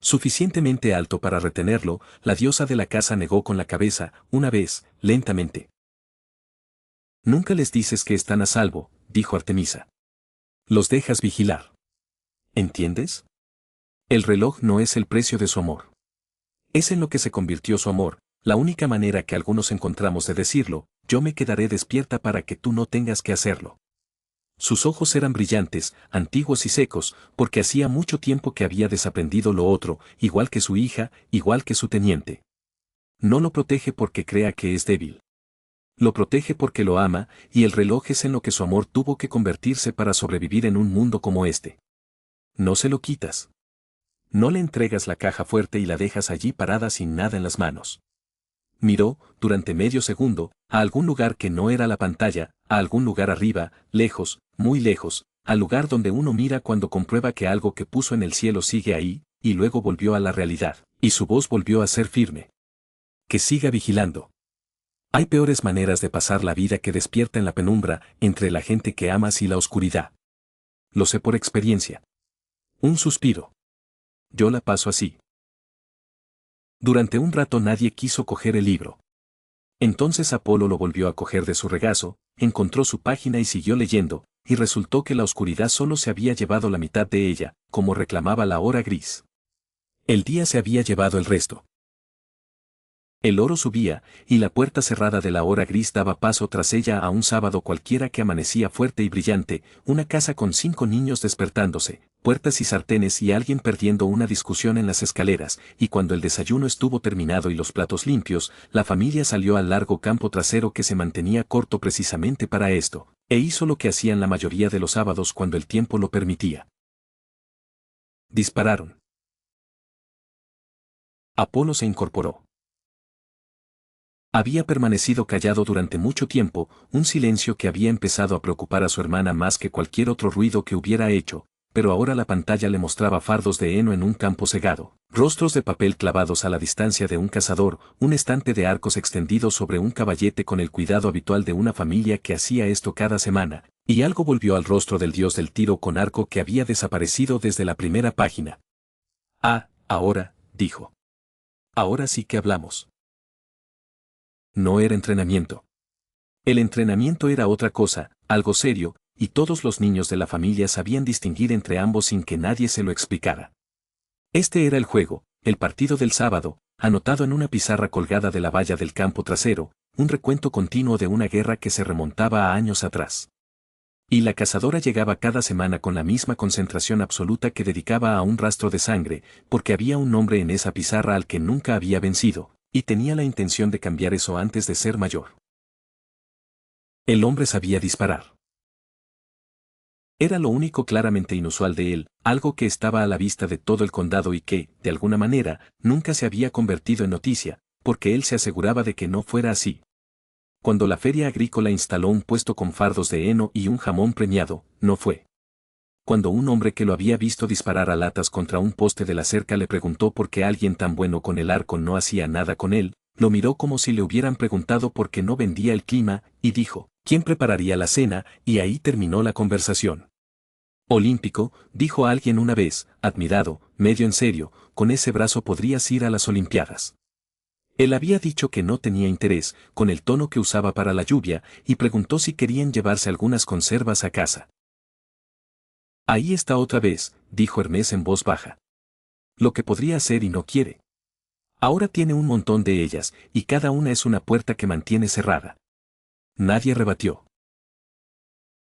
suficientemente alto para retenerlo, la diosa de la casa negó con la cabeza, una vez, lentamente. Nunca les dices que están a salvo, dijo Artemisa. Los dejas vigilar. ¿Entiendes? El reloj no es el precio de su amor. Es en lo que se convirtió su amor, la única manera que algunos encontramos de decirlo, yo me quedaré despierta para que tú no tengas que hacerlo. Sus ojos eran brillantes, antiguos y secos, porque hacía mucho tiempo que había desaprendido lo otro, igual que su hija, igual que su teniente. No lo protege porque crea que es débil. Lo protege porque lo ama, y el reloj es en lo que su amor tuvo que convertirse para sobrevivir en un mundo como este. No se lo quitas. No le entregas la caja fuerte y la dejas allí parada sin nada en las manos. Miró, durante medio segundo, a algún lugar que no era la pantalla, a algún lugar arriba, lejos, muy lejos, al lugar donde uno mira cuando comprueba que algo que puso en el cielo sigue ahí, y luego volvió a la realidad, y su voz volvió a ser firme. Que siga vigilando. Hay peores maneras de pasar la vida que despierta en la penumbra, entre la gente que amas y la oscuridad. Lo sé por experiencia. Un suspiro. Yo la paso así. Durante un rato nadie quiso coger el libro. Entonces Apolo lo volvió a coger de su regazo, encontró su página y siguió leyendo, y resultó que la oscuridad solo se había llevado la mitad de ella, como reclamaba la hora gris. El día se había llevado el resto. El oro subía, y la puerta cerrada de la hora gris daba paso tras ella a un sábado cualquiera que amanecía fuerte y brillante, una casa con 5 niños despertándose, puertas y sartenes y alguien perdiendo una discusión en las escaleras, y cuando el desayuno estuvo terminado y los platos limpios, la familia salió al largo campo trasero que se mantenía corto precisamente para esto, e hizo lo que hacían la mayoría de los sábados cuando el tiempo lo permitía. Dispararon. Apolo se incorporó. Había permanecido callado durante mucho tiempo, un silencio que había empezado a preocupar a su hermana más que cualquier otro ruido que hubiera hecho, pero ahora la pantalla le mostraba fardos de heno en un campo segado, rostros de papel clavados a la distancia de un cazador, un estante de arcos extendido sobre un caballete con el cuidado habitual de una familia que hacía esto cada semana, y algo volvió al rostro del dios del tiro con arco que había desaparecido desde la primera página. Ah, ahora, dijo. Ahora sí que hablamos. No era entrenamiento. El entrenamiento era otra cosa, algo serio, y todos los niños de la familia sabían distinguir entre ambos sin que nadie se lo explicara. Este era el juego, el partido del sábado, anotado en una pizarra colgada de la valla del campo trasero, un recuento continuo de una guerra que se remontaba a años atrás. Y la cazadora llegaba cada semana con la misma concentración absoluta que dedicaba a un rastro de sangre, porque había un nombre en esa pizarra al que nunca había vencido, y tenía la intención de cambiar eso antes de ser mayor. El hombre sabía disparar. Era lo único claramente inusual de él, algo que estaba a la vista de todo el condado y que, de alguna manera, nunca se había convertido en noticia, porque él se aseguraba de que no fuera así. Cuando la feria agrícola instaló un puesto con fardos de heno y un jamón premiado, no fue. Cuando un hombre que lo había visto disparar a latas contra un poste de la cerca le preguntó por qué alguien tan bueno con el arco no hacía nada con él, lo miró como si le hubieran preguntado por qué no vendía el clima, y dijo, ¿quién prepararía la cena? Y ahí terminó la conversación. Olímpico, dijo alguien una vez, admirado, medio en serio, con ese brazo podrías ir a las Olimpiadas. Él había dicho que no tenía interés, con el tono que usaba para la lluvia, y preguntó si querían llevarse algunas conservas a casa. Ahí está otra vez, dijo Hermes en voz baja. Lo que podría hacer y no quiere. Ahora tiene un montón de ellas, y cada una es una puerta que mantiene cerrada. Nadie rebatió.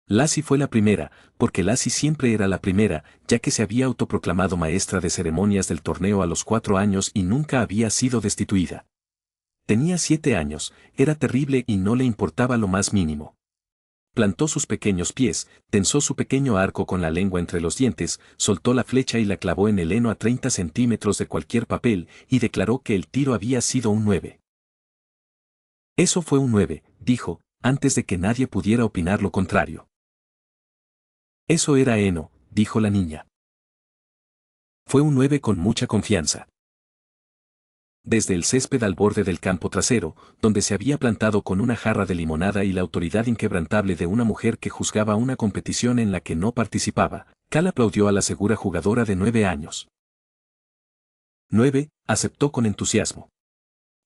Lassie fue la primera, porque Lassie siempre era la primera, ya que se había autoproclamado maestra de ceremonias del torneo a los 4 años y nunca había sido destituida. Tenía 7 años, era terrible y no le importaba lo más mínimo. Plantó sus pequeños pies, tensó su pequeño arco con la lengua entre los dientes, soltó la flecha y la clavó en el heno a 30 centímetros de cualquier papel, y declaró que el tiro había sido un 9. Eso fue un 9, dijo, antes de que nadie pudiera opinar lo contrario. Eso era heno, dijo la niña. Fue un 9 con mucha confianza. Desde el césped al borde del campo trasero, donde se había plantado con una jarra de limonada y la autoridad inquebrantable de una mujer que juzgaba una competición en la que no participaba, Cal aplaudió a la segura jugadora de 9 años. 9, aceptó con entusiasmo.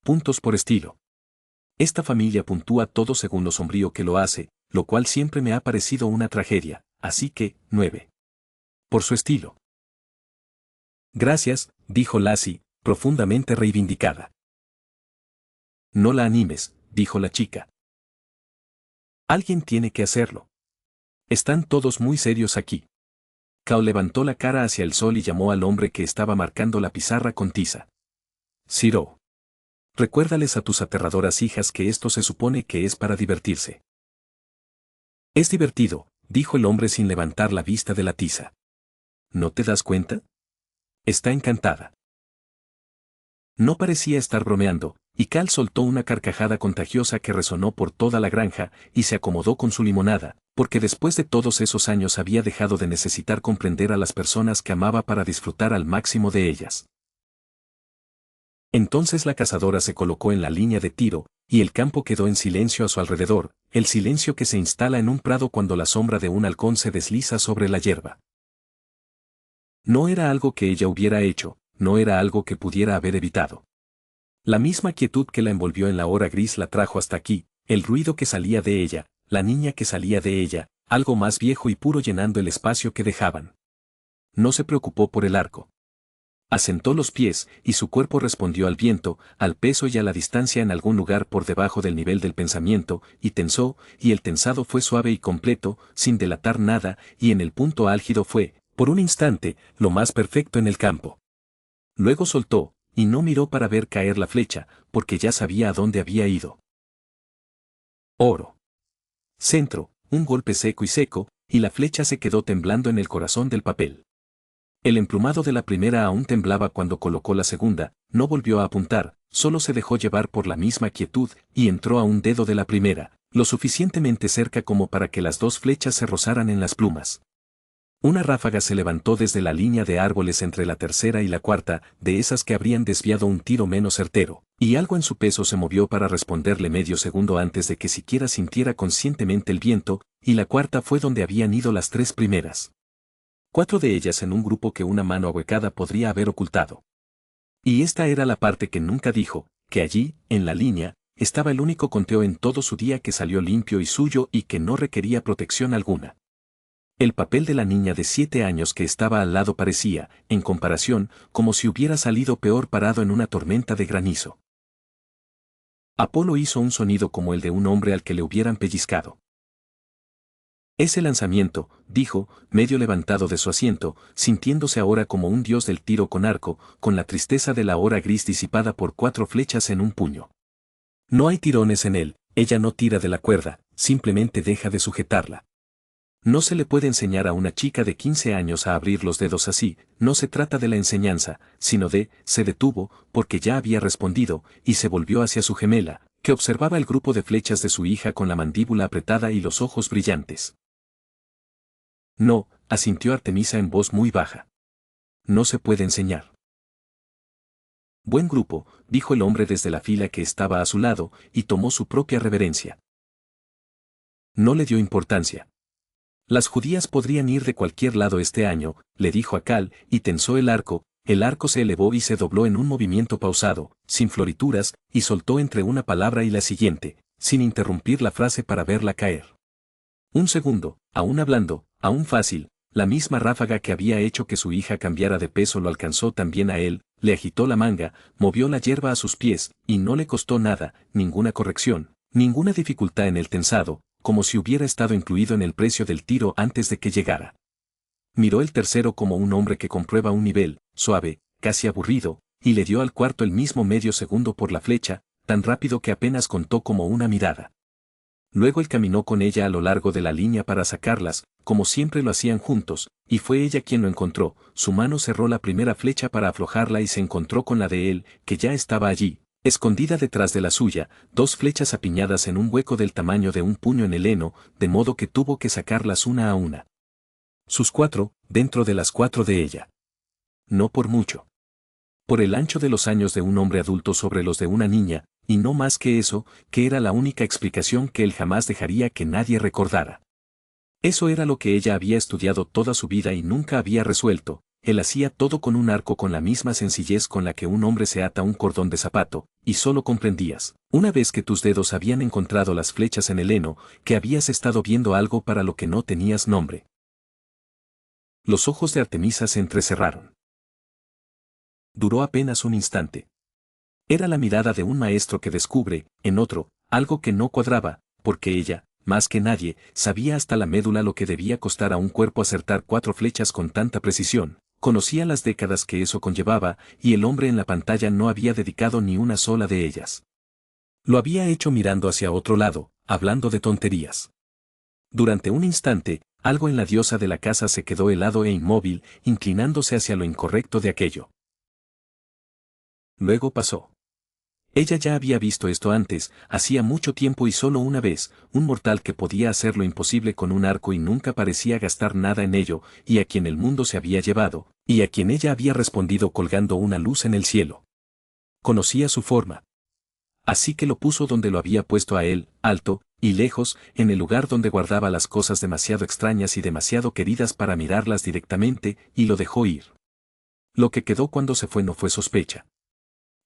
Puntos por estilo. Esta familia puntúa todo según lo sombrío que lo hace, lo cual siempre me ha parecido una tragedia, así que, 9. Por su estilo. Gracias, dijo Lassie, profundamente reivindicada. No la animes, dijo la chica. Alguien tiene que hacerlo. Están todos muy serios aquí. Cao levantó la cara hacia el sol y llamó al hombre que estaba marcando la pizarra con tiza. Ciro. Recuérdales a tus aterradoras hijas que esto se supone que es para divertirse. Es divertido, dijo el hombre sin levantar la vista de la tiza. ¿No te das cuenta? Está encantada. No parecía estar bromeando, y Cal soltó una carcajada contagiosa que resonó por toda la granja y se acomodó con su limonada, porque después de todos esos años había dejado de necesitar comprender a las personas que amaba para disfrutar al máximo de ellas. Entonces la cazadora se colocó en la línea de tiro, y el campo quedó en silencio a su alrededor, el silencio que se instala en un prado cuando la sombra de un halcón se desliza sobre la hierba. No era algo que ella hubiera hecho, no era algo que pudiera haber evitado. La misma quietud que la envolvió en la hora gris la trajo hasta aquí, el ruido que salía de ella, la niña que salía de ella, algo más viejo y puro llenando el espacio que dejaban. No se preocupó por el arco. Asentó los pies, y su cuerpo respondió al viento, al peso y a la distancia en algún lugar por debajo del nivel del pensamiento, y tensó, y el tensado fue suave y completo, sin delatar nada, y en el punto álgido fue, por un instante, lo más perfecto en el campo. Luego soltó, y no miró para ver caer la flecha, porque ya sabía a dónde había ido. Oro. Centro, un golpe seco, y la flecha se quedó temblando en el corazón del papel. El emplumado de la primera aún temblaba cuando colocó la segunda, no volvió a apuntar, solo se dejó llevar por la misma quietud y entró a un dedo de la primera, lo suficientemente cerca como para que las dos flechas se rozaran en las plumas. Una ráfaga se levantó desde la línea de árboles entre la tercera y la cuarta, de esas que habrían desviado un tiro menos certero, y algo en su peso se movió para responderle medio segundo antes de que siquiera sintiera conscientemente el viento, y la cuarta fue donde habían ido las tres primeras. 4 de ellas en un grupo que una mano ahuecada podría haber ocultado. Y esta era la parte que nunca dijo, que allí, en la línea, estaba el único conteo en todo su día que salió limpio y suyo y que no requería protección alguna. El papel de la niña de 7 años que estaba al lado parecía, en comparación, como si hubiera salido peor parado en una tormenta de granizo. Apolo hizo un sonido como el de un hombre al que le hubieran pellizcado. Ese lanzamiento, dijo, medio levantado de su asiento, sintiéndose ahora como un dios del tiro con arco, con la tristeza de la hora gris disipada por 4 flechas en un puño. No hay tirones en él, ella no tira de la cuerda, simplemente deja de sujetarla. No se le puede enseñar a una chica de 15 años a abrir los dedos así, no se trata de la enseñanza, sino se detuvo, porque ya había respondido, y se volvió hacia su gemela, que observaba el grupo de flechas de su hija con la mandíbula apretada y los ojos brillantes. No, asintió Artemisa en voz muy baja. No se puede enseñar. Buen grupo, dijo el hombre desde la fila que estaba a su lado, y tomó su propia reverencia. No le dio importancia. Las judías podrían ir de cualquier lado este año, le dijo a Cal, y tensó el arco se elevó y se dobló en un movimiento pausado, sin florituras, y soltó entre una palabra y la siguiente, sin interrumpir la frase para verla caer. Un segundo, aún hablando, aún fácil, la misma ráfaga que había hecho que su hija cambiara de peso lo alcanzó también a él, le agitó la manga, movió la hierba a sus pies, y no le costó nada, ninguna corrección, ninguna dificultad en el tensado, como si hubiera estado incluido en el precio del tiro antes de que llegara. Miró el tercero como un hombre que comprueba un nivel, suave, casi aburrido, y le dio al cuarto el mismo medio segundo por la flecha, tan rápido que apenas contó como una mirada. Luego él caminó con ella a lo largo de la línea para sacarlas, como siempre lo hacían juntos, y fue ella quien lo encontró, su mano cerró la primera flecha para aflojarla y se encontró con la de él, que ya estaba allí, escondida detrás de la suya, 2 flechas apiñadas en un hueco del tamaño de un puño en el heno, de modo que tuvo que sacarlas una a una. Sus 4, dentro de las 4 de ella. No por mucho. Por el ancho de los años de un hombre adulto sobre los de una niña, y no más que eso, que era la única explicación que él jamás dejaría que nadie recordara. Eso era lo que ella había estudiado toda su vida y nunca había resuelto, él hacía todo con un arco con la misma sencillez con la que un hombre se ata un cordón de zapato, y solo comprendías, una vez que tus dedos habían encontrado las flechas en el heno, que habías estado viendo algo para lo que no tenías nombre. Los ojos de Artemisa se entrecerraron. Duró apenas un instante. Era la mirada de un maestro que descubre, en otro, algo que no cuadraba, porque ella, más que nadie, sabía hasta la médula lo que debía costar a un cuerpo acertar 4 flechas con tanta precisión, Conocía las décadas que eso conllevaba, y el hombre en la pantalla no había dedicado ni una sola de ellas. Lo había hecho mirando hacia otro lado, hablando de tonterías. Durante un instante, algo en la diosa de la casa se quedó helado e inmóvil, inclinándose hacia lo incorrecto de aquello. Luego pasó. Ella ya había visto esto antes, hacía mucho tiempo y solo una vez, un mortal que podía hacer lo imposible con un arco y nunca parecía gastar nada en ello, y a quien el mundo se había llevado, y a quien ella había respondido colgando una luz en el cielo. Conocía su forma. Así que lo puso donde lo había puesto a él, alto y lejos, en el lugar donde guardaba las cosas demasiado extrañas y demasiado queridas para mirarlas directamente, y lo dejó ir. Lo que quedó cuando se fue no fue sospecha.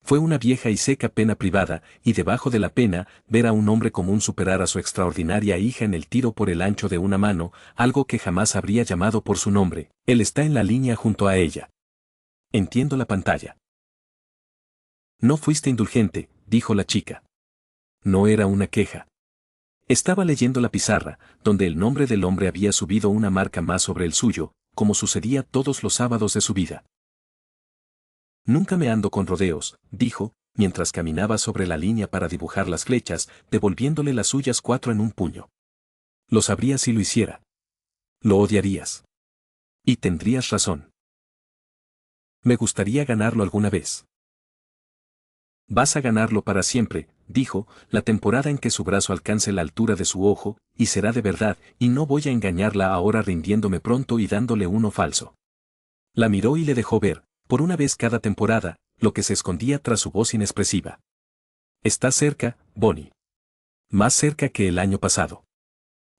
Fue una vieja y seca pena privada, y debajo de la pena, ver a un hombre común superar a su extraordinaria hija en el tiro por el ancho de una mano, algo que jamás habría llamado por su nombre. Él está en la línea junto a ella. Entiendo la pantalla. No fuiste indulgente, dijo la chica. No era una queja. Estaba leyendo la pizarra, donde el nombre del hombre había subido una marca más sobre el suyo, como sucedía todos los sábados de su vida. Nunca me ando con rodeos, dijo, mientras caminaba sobre la línea para dibujar las flechas, devolviéndole las suyas 4 en un puño. Lo sabrías si lo hiciera. Lo odiarías. Y tendrías razón. Me gustaría ganarlo alguna vez. Vas a ganarlo para siempre, dijo, la temporada en que su brazo alcance la altura de su ojo, y será de verdad, y no voy a engañarla ahora rindiéndome pronto y dándole uno falso. La miró y le dejó ver, por una vez cada temporada, lo que se escondía tras su voz inexpresiva. Estás cerca, Bonnie. Más cerca que el año pasado.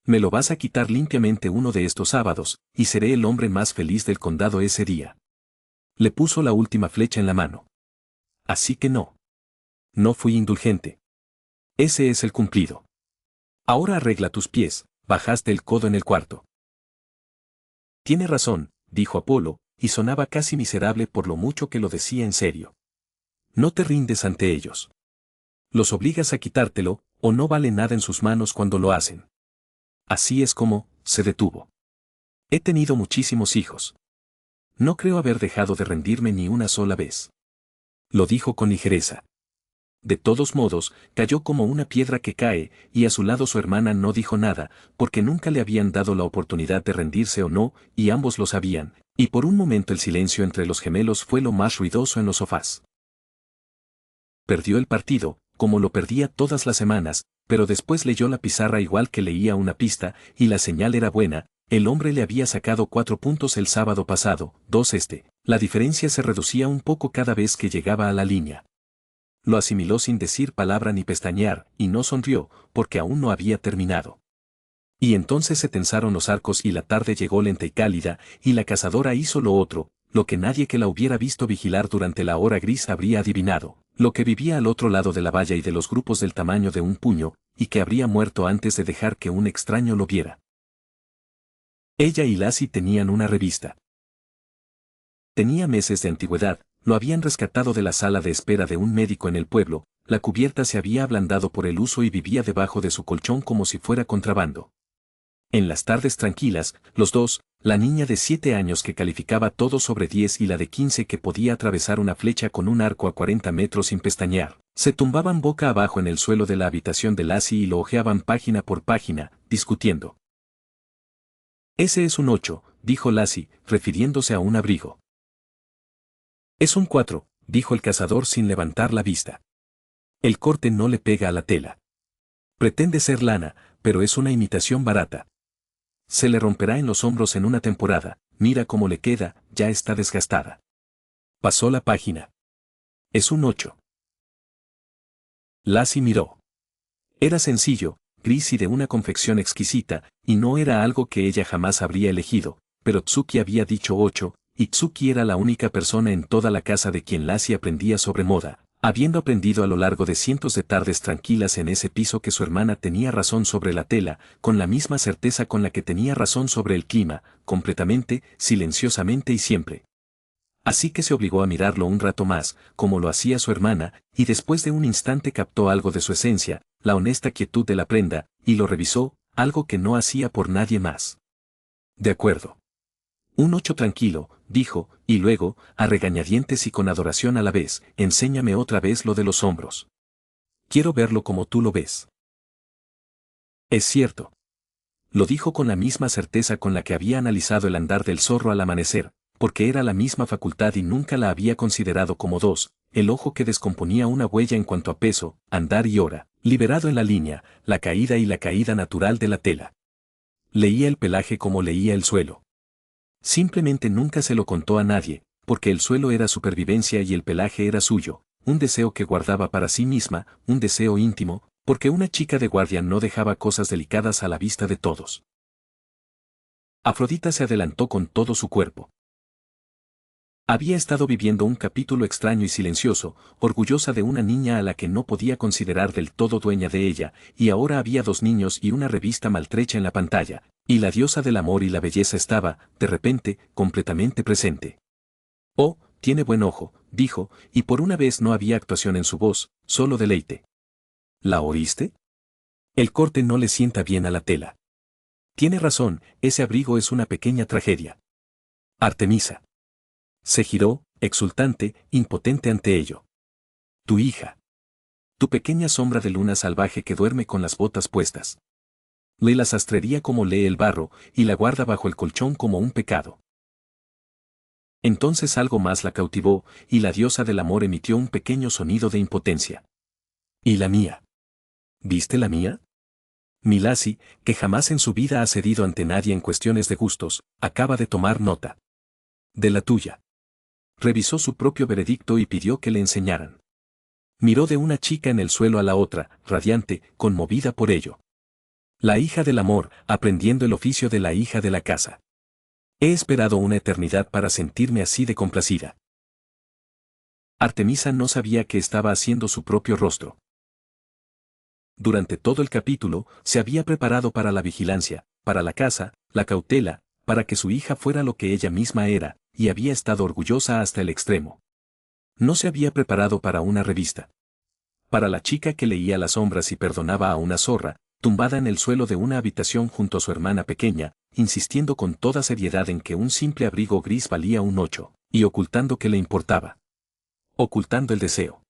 Me lo vas a quitar limpiamente uno de estos sábados, y seré el hombre más feliz del condado ese día. Le puso la última flecha en la mano. Así que no. No fui indulgente. Ese es el cumplido. Ahora arregla tus pies, bajaste el codo en el cuarto. Tiene razón, dijo Apolo, y sonaba casi miserable por lo mucho que lo decía en serio. No te rindes ante ellos. Los obligas a quitártelo, o no vale nada en sus manos cuando lo hacen. Así es como, se detuvo. He tenido muchísimos hijos. No creo haber dejado de rendirme ni una sola vez. Lo dijo con ligereza. De todos modos, cayó como una piedra que cae, y a su lado su hermana no dijo nada, porque nunca le habían dado la oportunidad de rendirse o no, y ambos lo sabían, y por un momento el silencio entre los gemelos fue lo más ruidoso en los sofás. Perdió el partido, como lo perdía todas las semanas, pero después leyó la pizarra igual que leía una pista, y la señal era buena. El hombre le había sacado 4 puntos el sábado pasado, 2 este. La diferencia se reducía un poco cada vez que llegaba a la línea. Lo asimiló sin decir palabra ni pestañear, y no sonrió, porque aún no había terminado. Y entonces se tensaron los arcos y la tarde llegó lenta y cálida, y la cazadora hizo lo otro, lo que nadie que la hubiera visto vigilar durante la hora gris habría adivinado, lo que vivía al otro lado de la valla y de los grupos del tamaño de un puño, y que habría muerto antes de dejar que un extraño lo viera. Ella y Lassie tenían una revista. Tenía meses de antigüedad, lo habían rescatado de la sala de espera de un médico en el pueblo, la cubierta se había ablandado por el uso y vivía debajo de su colchón como si fuera contrabando. En las tardes tranquilas, los dos, la niña de 7 años que calificaba todo sobre 10 y la de 15 que podía atravesar una flecha con un arco a 40 metros sin pestañear, se tumbaban boca abajo en el suelo de la habitación de Lassie y lo hojeaban página por página, discutiendo. Ese es un 8, dijo Lassie, refiriéndose a un abrigo. Es un 4, dijo el cazador sin levantar la vista. El corte no le pega a la tela. Pretende ser lana, pero es una imitación barata. Se le romperá en los hombros en una temporada, mira cómo le queda, ya está desgastada. Pasó la página. Es un 8. Lassie miró. Era sencillo, gris y de una confección exquisita, y no era algo que ella jamás habría elegido, pero Tsuki había dicho 8, y Tsuki era la única persona en toda la casa de quien Lassie aprendía sobre moda, habiendo aprendido a lo largo de cientos de tardes tranquilas en ese piso que su hermana tenía razón sobre la tela, con la misma certeza con la que tenía razón sobre el clima, completamente, silenciosamente y siempre. Así que se obligó a mirarlo un rato más, como lo hacía su hermana, y después de un instante captó algo de su esencia, la honesta quietud de la prenda, y lo revisó, algo que no hacía por nadie más. De acuerdo. Un 8 tranquilo, dijo, y luego, a regañadientes y con adoración a la vez, enséñame otra vez lo de los hombros. Quiero verlo como tú lo ves. Es cierto. Lo dijo con la misma certeza con la que había analizado el andar del zorro al amanecer, porque era la misma facultad y nunca la había considerado como dos, el ojo que descomponía una huella en cuanto a peso, andar y hora, liberado en la línea, la caída y la caída natural de la tela. Leía el pelaje como leía el suelo. Simplemente nunca se lo contó a nadie, porque el suelo era supervivencia y el pelaje era suyo, un deseo que guardaba para sí misma, un deseo íntimo, porque una chica de guardia no dejaba cosas delicadas a la vista de todos. Afrodita se adelantó con todo su cuerpo. Había estado viviendo un capítulo extraño y silencioso, orgullosa de una niña a la que no podía considerar del todo dueña de ella, y ahora había dos niños y una revista maltrecha en la pantalla, y la diosa del amor y la belleza estaba, de repente, completamente presente. Oh, tiene buen ojo, dijo, y por una vez no había actuación en su voz, solo deleite. ¿La oíste? El corte no le sienta bien a la tela. Tiene razón, ese abrigo es una pequeña tragedia. Artemisa. Se giró, exultante, impotente ante ello. Tu hija. Tu pequeña sombra de luna salvaje que duerme con las botas puestas. Lee la sastrería como lee el barro, y la guarda bajo el colchón como un pecado. Entonces algo más la cautivó, y la diosa del amor emitió un pequeño sonido de impotencia. ¿Y la mía? ¿Viste la mía? Milasi, que jamás en su vida ha cedido ante nadie en cuestiones de gustos, acaba de tomar nota. De la tuya. Revisó su propio veredicto y pidió que le enseñaran. Miró de una chica en el suelo a la otra, radiante, conmovida por ello. La hija del amor, aprendiendo el oficio de la hija de la casa. He esperado una eternidad para sentirme así de complacida. Artemisa no sabía que estaba haciendo su propio rostro. Durante todo el capítulo, se había preparado para la vigilancia, para la casa, la cautela, para que su hija fuera lo que ella misma era, y había estado orgullosa hasta el extremo. No se había preparado para una revista. Para la chica que leía las sombras y perdonaba a una zorra, tumbada en el suelo de una habitación junto a su hermana pequeña, insistiendo con toda seriedad en que un simple abrigo gris valía un 8, y ocultando que le importaba. Ocultando el deseo.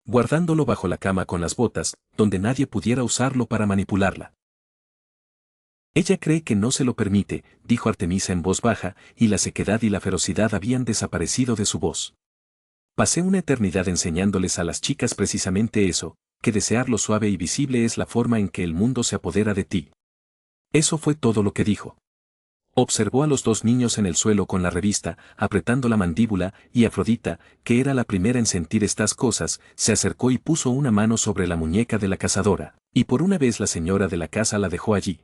Guardándolo bajo la cama con las botas, donde nadie pudiera usarlo para manipularla. Ella cree que no se lo permite, dijo Artemisa en voz baja, y la sequedad y la ferocidad habían desaparecido de su voz. Pasé una eternidad enseñándoles a las chicas precisamente eso, que desear lo suave y visible es la forma en que el mundo se apodera de ti. Eso fue todo lo que dijo. Observó a los dos niños en el suelo con la revista, apretando la mandíbula, y Afrodita, que era la primera en sentir estas cosas, se acercó y puso una mano sobre la muñeca de la cazadora, y por una vez la señora de la casa la dejó allí.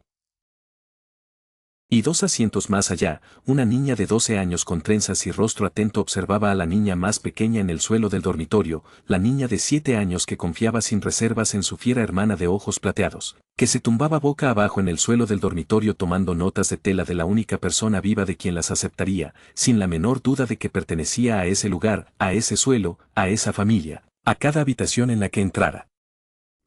Y 2 asientos más allá, una niña de 12 años con trenzas y rostro atento observaba a la niña más pequeña en el suelo del dormitorio, la niña de 7 años que confiaba sin reservas en su fiera hermana de ojos plateados, que se tumbaba boca abajo en el suelo del dormitorio tomando notas de tela de la única persona viva de quien las aceptaría, sin la menor duda de que pertenecía a ese lugar, a ese suelo, a esa familia, a cada habitación en la que entrara.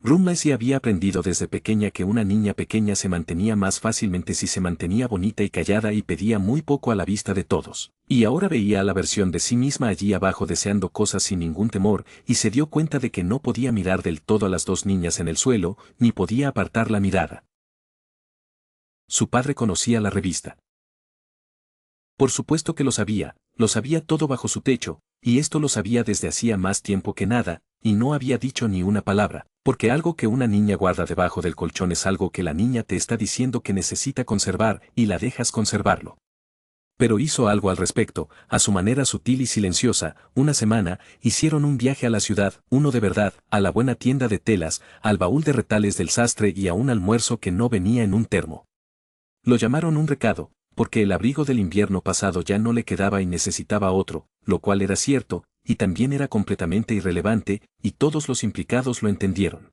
Rumlaisi había aprendido desde pequeña que una niña pequeña se mantenía más fácilmente si se mantenía bonita y callada y pedía muy poco a la vista de todos, y ahora veía a la versión de sí misma allí abajo deseando cosas sin ningún temor, y se dio cuenta de que no podía mirar del todo a las dos niñas en el suelo, ni podía apartar la mirada. Su padre conocía la revista. Por supuesto que lo sabía todo bajo su techo, y esto lo sabía desde hacía más tiempo que nada, y no había dicho ni una palabra, porque algo que una niña guarda debajo del colchón es algo que la niña te está diciendo que necesita conservar, y la dejas conservarlo. Pero hizo algo al respecto, a su manera sutil y silenciosa. Una semana, hicieron un viaje a la ciudad, uno de verdad, a la buena tienda de telas, al baúl de retales del sastre y a un almuerzo que no venía en un termo. Lo llamaron un recado, porque el abrigo del invierno pasado ya no le quedaba y necesitaba otro, lo cual era cierto, y también era completamente irrelevante, y todos los implicados lo entendieron.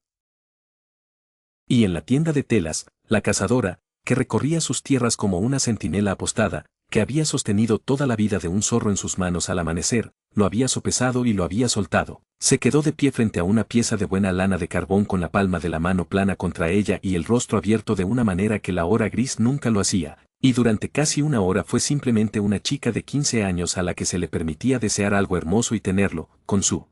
Y en la tienda de telas, la cazadora, que recorría sus tierras como una centinela apostada, que había sostenido toda la vida de un zorro en sus manos al amanecer, lo había sopesado y lo había soltado. Se quedó de pie frente a una pieza de buena lana de carbón con la palma de la mano plana contra ella y el rostro abierto de una manera que la hora gris nunca lo hacía, Y durante casi una hora fue simplemente una chica de 15 años a la que se le permitía desear algo hermoso y tenerlo, con su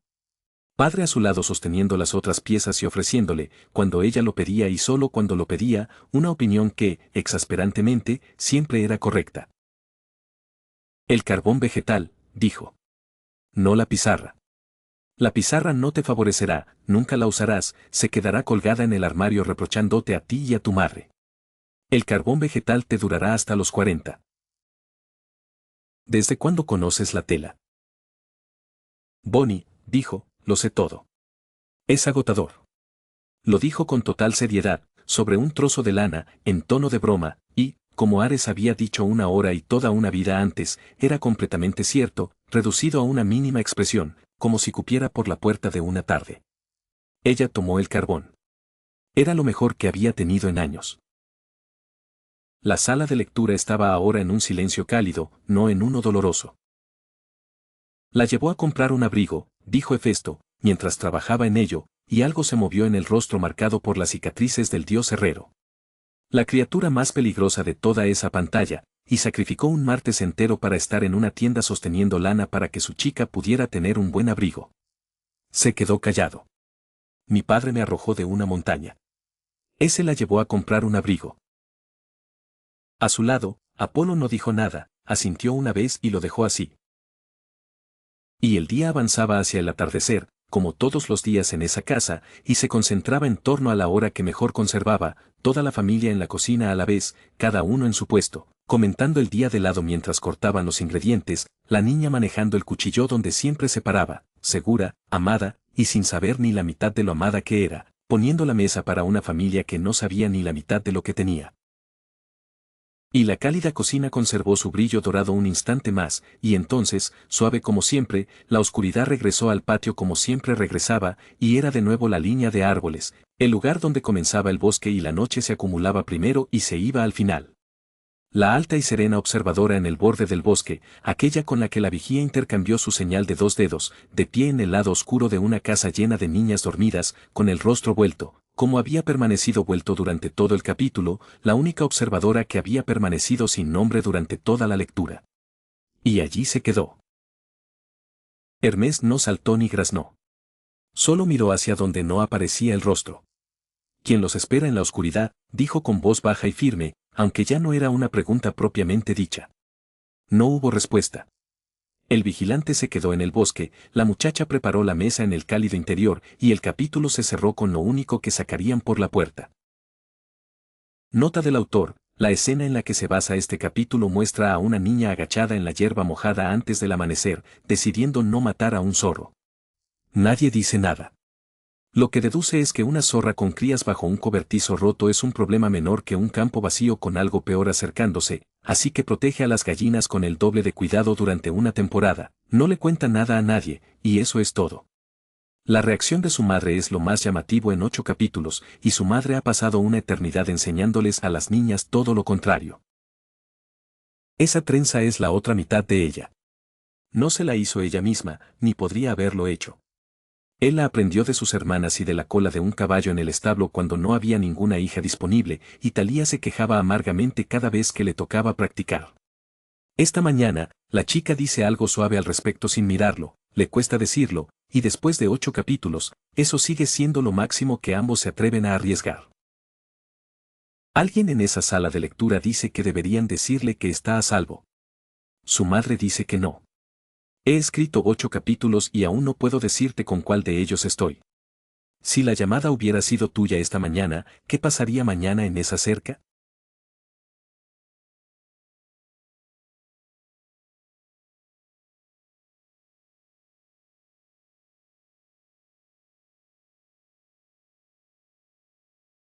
padre a su lado sosteniendo las otras piezas y ofreciéndole, cuando ella lo pedía y solo cuando lo pedía, una opinión que, exasperantemente, siempre era correcta. El carbón vegetal, dijo. No la pizarra. La pizarra no te favorecerá, nunca la usarás, se quedará colgada en el armario reprochándote a ti y a tu madre. El carbón vegetal te durará hasta los 40. ¿Desde cuándo conoces la tela? Bonnie, dijo, lo sé todo. Es agotador. Lo dijo con total seriedad, sobre un trozo de lana, en tono de broma, y, como Ares había dicho una hora y toda una vida antes, era completamente cierto, reducido a una mínima expresión, como si cupiera por la puerta de una tarde. Ella tomó el carbón. Era lo mejor que había tenido en años. La sala de lectura estaba ahora en un silencio cálido, no en uno doloroso. La llevó a comprar un abrigo, dijo Hefesto, mientras trabajaba en ello, y algo se movió en el rostro marcado por las cicatrices del dios herrero. La criatura más peligrosa de toda esa pantalla, y sacrificó un martes entero para estar en una tienda sosteniendo lana para que su chica pudiera tener un buen abrigo. Se quedó callado. Mi padre me arrojó de una montaña. Ese la llevó a comprar un abrigo. A su lado, Apolo no dijo nada, asintió una vez y lo dejó así. Y el día avanzaba hacia el atardecer, como todos los días en esa casa, y se concentraba en torno a la hora que mejor conservaba, toda la familia en la cocina a la vez, cada uno en su puesto, comentando el día de lado mientras cortaban los ingredientes, la niña manejando el cuchillo donde siempre se paraba, segura, amada, y sin saber ni la mitad de lo amada que era, poniendo la mesa para una familia que no sabía ni la mitad de lo que tenía. Y la cálida cocina conservó su brillo dorado un instante más, y entonces, suave como siempre, la oscuridad regresó al patio como siempre regresaba, y era de nuevo la línea de árboles, el lugar donde comenzaba el bosque y la noche se acumulaba primero y se iba al final. La alta y serena observadora en el borde del bosque, aquella con la que la vigía intercambió su señal de 2 dedos, de pie en el lado oscuro de una casa llena de niñas dormidas, con el rostro vuelto, como había permanecido vuelto durante todo el capítulo, la única observadora que había permanecido sin nombre durante toda la lectura. Y allí se quedó. Hermes no saltó ni graznó. Solo miró hacia donde no aparecía el rostro. Quien los espera en la oscuridad, dijo con voz baja y firme, aunque ya no era una pregunta propiamente dicha. No hubo respuesta. El vigilante se quedó en el bosque, la muchacha preparó la mesa en el cálido interior, y el capítulo se cerró con lo único que sacarían por la puerta. Nota del autor: la escena en la que se basa este capítulo muestra a una niña agachada en la hierba mojada antes del amanecer, decidiendo no matar a un zorro. Nadie dice nada. Lo que deduce es que una zorra con crías bajo un cobertizo roto es un problema menor que un campo vacío con algo peor acercándose, así que protege a las gallinas con el doble de cuidado durante una temporada, no le cuenta nada a nadie, y eso es todo. La reacción de su madre es lo más llamativo en 8 capítulos, y su madre ha pasado una eternidad enseñándoles a las niñas todo lo contrario. Esa trenza es la otra mitad de ella. No se la hizo ella misma, ni podría haberlo hecho. Él la aprendió de sus hermanas y de la cola de un caballo en el establo cuando no había ninguna hija disponible, y Thalía se quejaba amargamente cada vez que le tocaba practicar. Esta mañana, la chica dice algo suave al respecto sin mirarlo, le cuesta decirlo, y después de 8 capítulos, eso sigue siendo lo máximo que ambos se atreven a arriesgar. Alguien en esa sala de lectura dice que deberían decirle que está a salvo. Su madre dice que no. He escrito 8 capítulos y aún no puedo decirte con cuál de ellos estoy. Si la llamada hubiera sido tuya esta mañana, ¿qué pasaría mañana en esa cerca?